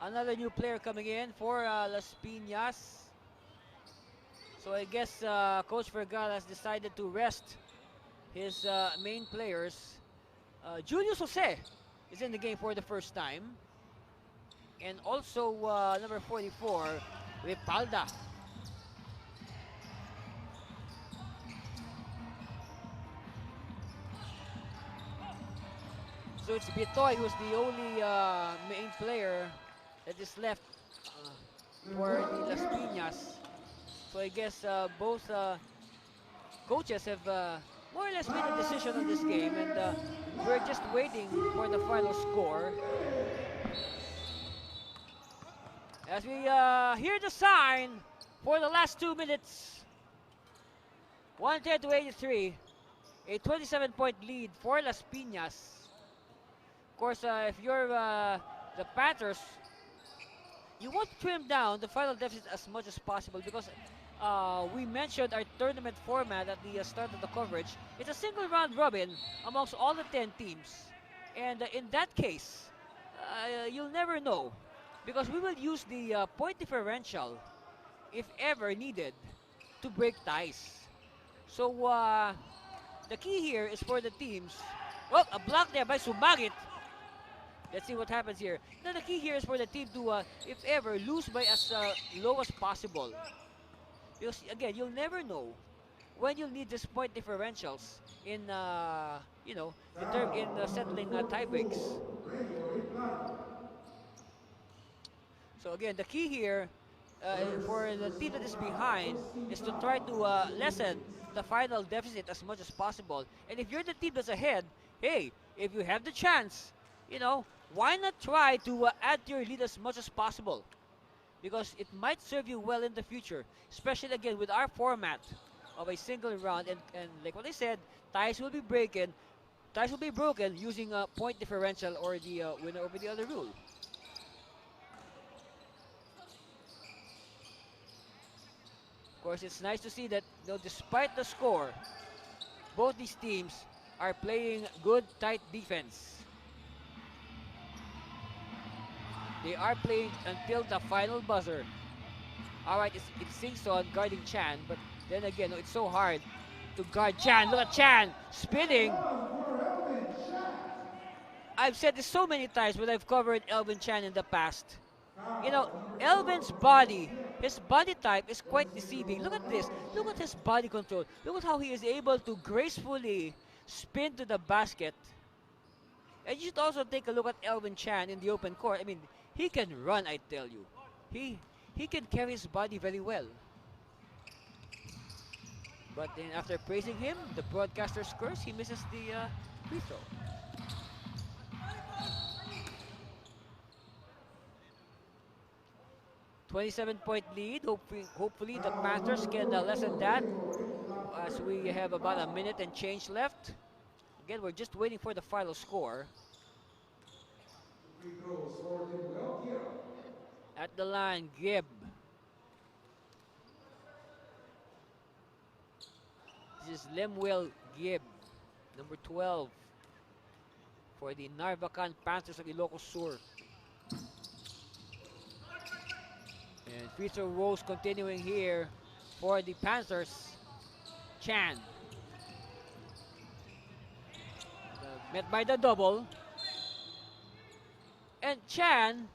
Another new player coming in for Las Piñas. So I guess Coach Vergara has decided to rest his main players. Julius Jose is in the game for the first time. And also number 44, Ripalda. So it's Bitoy who's the only main player that is left for the Las Piñas. So I guess both coaches have more or less made a decision on this game, and we're just waiting for the final score. As we hear the sign for the last 2 minutes. 110-83, a 27-point lead for Las Piñas. Of course, if you're the Panthers, you want to trim down the final deficit as much as possible, because we mentioned our tournament format at the start of the coverage. It's a single round robin amongst all the 10 teams. And in that case, you'll never know because we will use the point differential if ever needed to break ties. So the key here is for the teams. Oh, a block there by Sumagit. Let's see what happens here. Now the key here is for the team to, if ever, lose by as low as possible. Because again, you'll never know when you'll need these point differentials in, settling tie breaks. So again, the key here for the team that is behind is to try to lessen the final deficit as much as possible. And if you're the team that's ahead, hey, if you have the chance, why not try to add to your lead as much as possible? Because it might serve you well in the future, especially again with our format of a single round. And like what I said, ties will be broken using a point differential or the winner over the other rule. Of course, it's nice to see that despite the score, both these teams are playing good, tight defense. They are playing until the final buzzer. Alright, it's Singson guarding Chan, but then again, it's so hard to guard Chan. Look at Chan spinning. I've said this so many times when I've covered Elvin Chan in the past. Elvin's body, his body type is quite deceiving. Look at this. Look at his body control. Look at how he is able to gracefully spin to the basket. And you should also take a look at Elvin Chan in the open court. I mean, he can run, I tell you. He can carry his body very well. But then after praising him, the broadcaster's curse, he misses the free throw. .27 lead. Hopefully the Panthers can lessen that as we have about a minute and change left. Again, we're just waiting for the final score. At the line, Gibb. This is Lemuel Gibb, number 12 for the Narvakan Panthers of Ilocos Sur. And free throw rows continuing here for the Panthers. Chan. Met by the double. And Chan,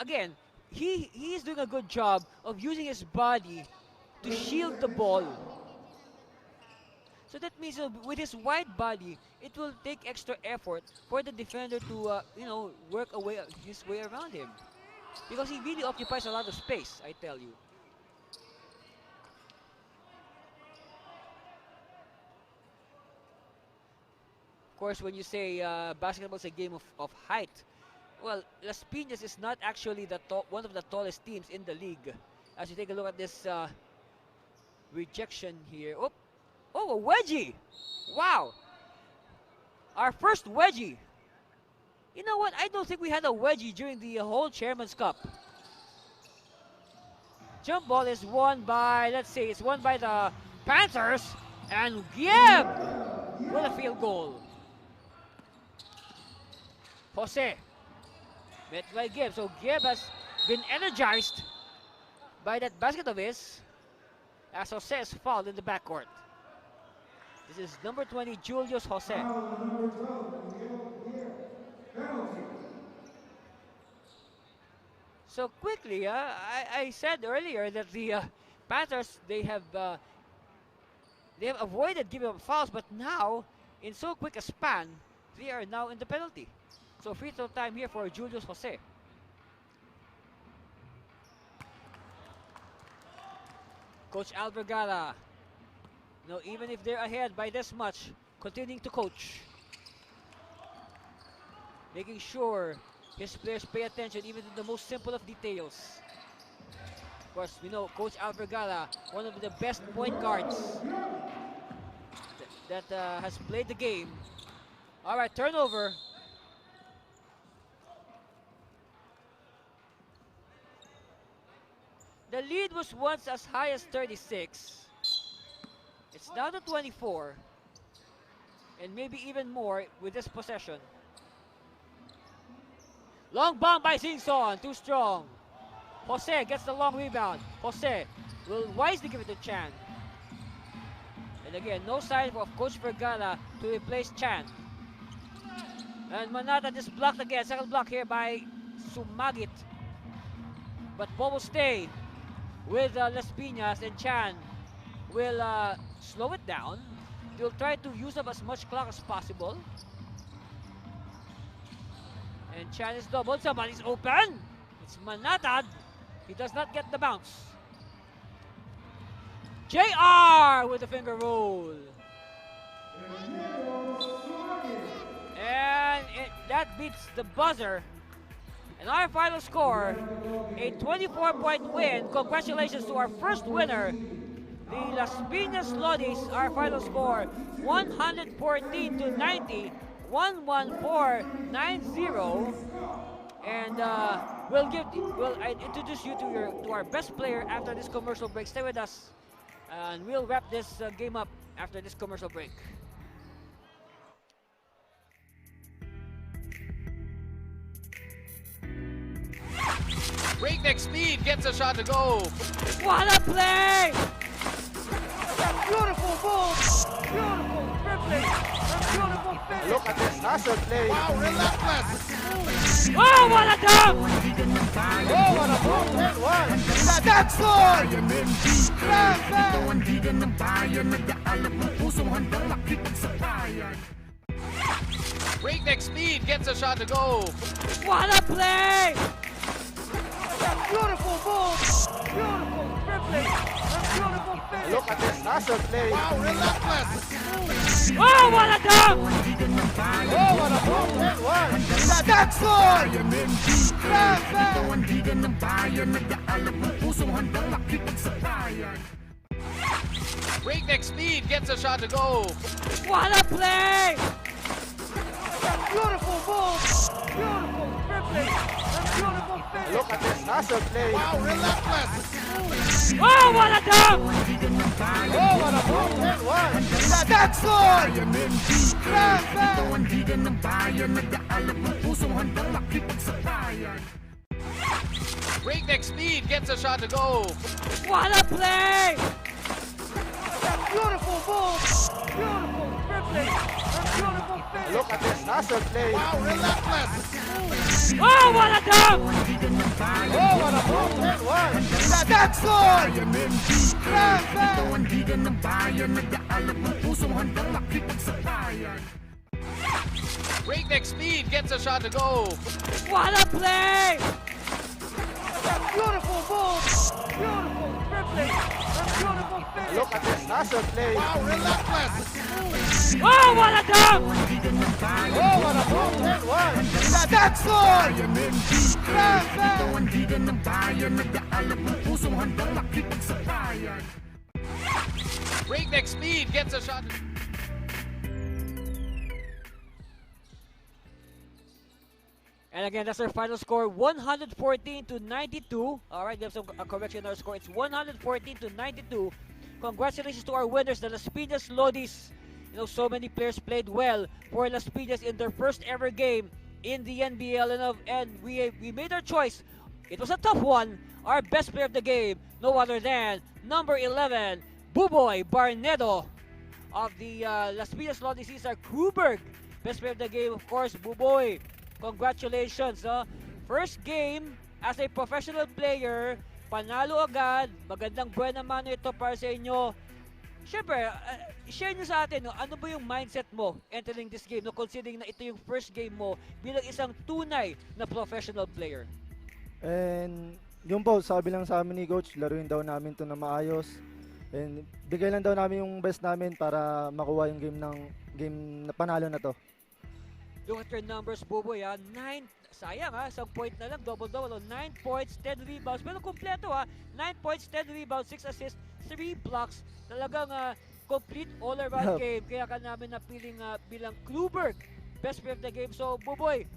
again, he is doing a good job of using his body to shield the ball. So that means with his wide body, it will take extra effort for the defender to, work his way around him. Because he really occupies a lot of space, I tell you. Of course, when you say basketball is a game of height, well, Las Piñas is not actually one of the tallest teams in the league. As you take a look at this rejection here. Oh, a wedgie! Wow! Our first wedgie. You know what? I don't think we had a wedgie during the whole Chairman's Cup. Jump ball is won by, let's say, it's won by the Panthers. And Gibb with a field goal. Jose met by Gibb. So Gibb has been energized by that basket of his as Jose is fouled in the backcourt. This is number 20, Julius Jose. So quickly, I said earlier that the Panthers, they have avoided giving up fouls, but now, in so quick a span, they are now in the penalty. So free throw time here for Julius Jose. Coach Alvergara, even if they're ahead by this much, continuing to coach. Making sure his players pay attention even to the most simple of details. Of course, we know Coach Alvergara, one of the best point guards that has played the game. All right, turnover. The lead was once as high as 36. It's down to 24. and maybe even more with this possession. Long bomb by Singson, too strong. Jose gets the long rebound. Jose will wisely give it to Chan. And again, no sign of Coach Vergara to replace Chan. And Manata just blocked again. Second block here by Sumagit. But ball will stay with Las Piñas, and Chan will slow it down. He'll try to use up as much clock as possible. And Chan is doubled. Somebody's open. It's Manatad. He does not get the bounce. JR with the finger roll. And that beats the buzzer. And our final score, a 24-point win. Congratulations to our first winner, the Las Piñas Lodis. Our final score, 114-90, 114-90. And we'll introduce you to our best player after this commercial break. Stay with us, and we'll wrap this game up after this commercial break. Breakneck speed gets a shot to go. What a play! Beautiful move. Beautiful dribbling. And beautiful finish. Look at this hustle play. Wow, relentless. Oh, what a dunk! Oh, what a move. And one. That's good. Breakneck speed gets a shot to go. What a play! Beautiful move. Beautiful dribbling. And beautiful finish. Look at this hustle play. Wow, relentless. Oh, what a dunk! Oh, what a move. And one. That's good. Breakneck speed gets a shot to go. What a play! Beautiful move. Beautiful dribbling. And beautiful finish. Look at this hustle play. Wow, relentless. Oh, what a dunk! Oh, what a move. And one. That's good. Breakneck speed gets a shot to go. What a play! Beautiful move. Beautiful dribbling. And beautiful finish. Look at this hustle play. Wow, relentless. Oh, what a dunk! Oh, what a move. And one. That's good. Breakneck speed gets a shot to go. What a play! Beautiful move. Beautiful dribbling. And beautiful finish. Look at this hustle play. Wow, relentless. Oh, what a dunk! Oh, what a move. And one. That's good. Breakneck speed gets a shot. And again, that's our final score, 114-92. All right, we have some correction in our score. It's 114-92. Congratulations to our winners, the Las Piñas Lodis. You know, so many players played well for Las Piñas in their first ever game in the NBL, and we made our choice. It was a tough one. Our best player of the game, no other than number 11, Buboy Barnedo of the Las Piñas Lodis. Cesar Kruberg, best player of the game, of course, Buboy. Congratulations, first game as a professional player, panalo agad, magandang buena mano ito para sa inyo. Siyempre, share nyo sa atin, ano ba yung mindset mo entering this game, considering na ito yung first game mo bilang isang tunay na professional player? And yun po, sabi lang sa amin ni Coach, laruin daw namin ito na maayos. And bigay lang daw namin yung best namin para makuha yung game na panalo na to. Look at your numbers, Buboy, 9, sayang isang point na lang, double-double, 9 points, 10 rebounds, pero kompleto 9 points, 10 rebounds, 6 assists, 3 blocks, talagang complete all-around game, kaya ka namin napiling bilang Kluberg, best player of the game. So, Buboy,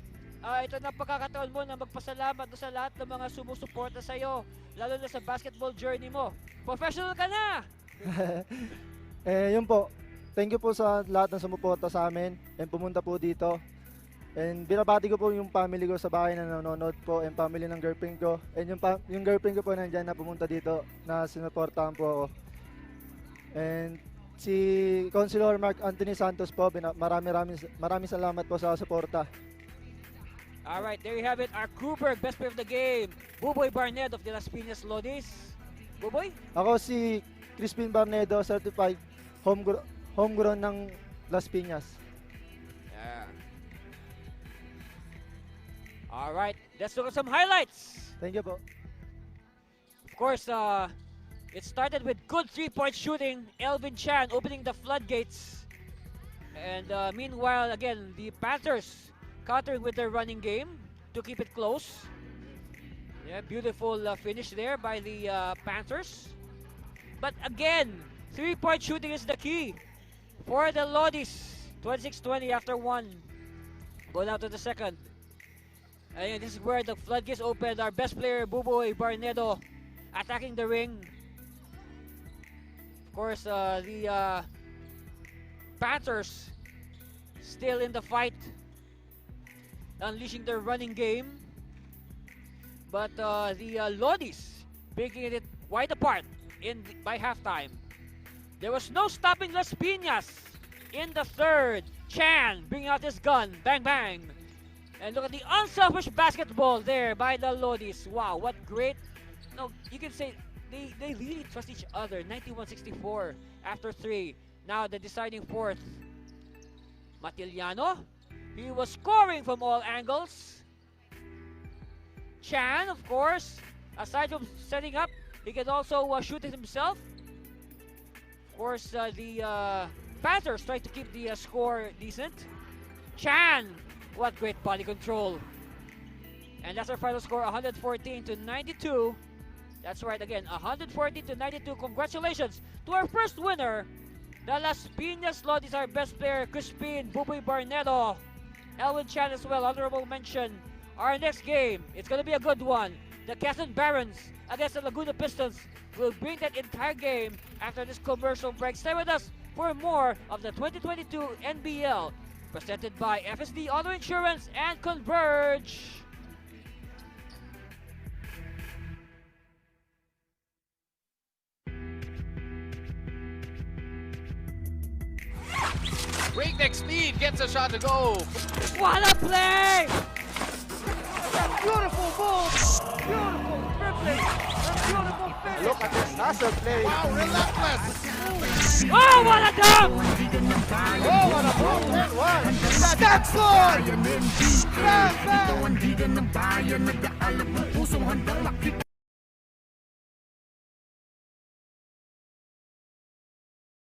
ito na pagkakataon mo na magpasalamat sa lahat ng mga sumusuporta sa'yo, lalo na sa basketball journey mo. Professional ka na! Yun po, thank you po sa lahat ng sumuporta sa amin and pumunta po dito. And binabati ko po yung family ko sa bahay na nanonood po and family ng girlfriend ko. And yung girlfriend ko po nandyan na pumunta dito na sinuportahan po ako. And si Councilor Mark Anthony Santos po, maraming salamat po sa suporta. Alright, there you have it. Our Kruberg, best player of the game. Buboy Barnett of the Las Piñas Lodis. Buboy? Ako si Crispin Barnedo, certified homegrown ng Las Piñas. Yeah. Alright, let's look at some highlights. Thank you po. Of course, it started with good 3-point shooting. Elvin Chan opening the floodgates. And meanwhile, again, the Panthers countering with their running game to keep it close. Yeah, beautiful finish there by the Panthers. But again, 3-point shooting is the key for the Lodis. 26-20 after 1. Go down to the second. And this is where the floodgates opened. Our best player, Buboy Barnedo, attacking the ring. Of course, the Panthers still in the fight, unleashing their running game. But the Lodis breaking it wide apart by halftime. There was no stopping Las Piñas in the third. Chan bringing out his gun. Bang, bang. And look at the unselfish basketball there by the Lodis. Wow, what great. No, you can say they really trust each other. 91-64 after 3. Now the deciding fourth. Matiliano. He was scoring from all angles. Chan, of course, aside from setting up, he can also shoot it himself. Of course, the Panthers try to keep the score decent. Chan, what great body control. And that's our final score, 114-92. That's right, again, 114-92. Congratulations to our first winner, the Las Piñas Lodis, our best player, Crispin Buboy Barnedo. Elwin Chan as well, honorable mention. Our next game, it's going to be a good one. The Quezon Barons against the Laguna Pistons will bring that entire game after this commercial break. Stay with us for more of the 2022 NBL, presented by FSD Auto Insurance and Converge. Breakneck speed gets a shot to go. What a play! Beautiful move, beautiful dribbling, and beautiful finish. Look at this hustle play. Wow, relentless. Oh, what a dunk! Oh, what a move. And one. That's good. Bang, bang.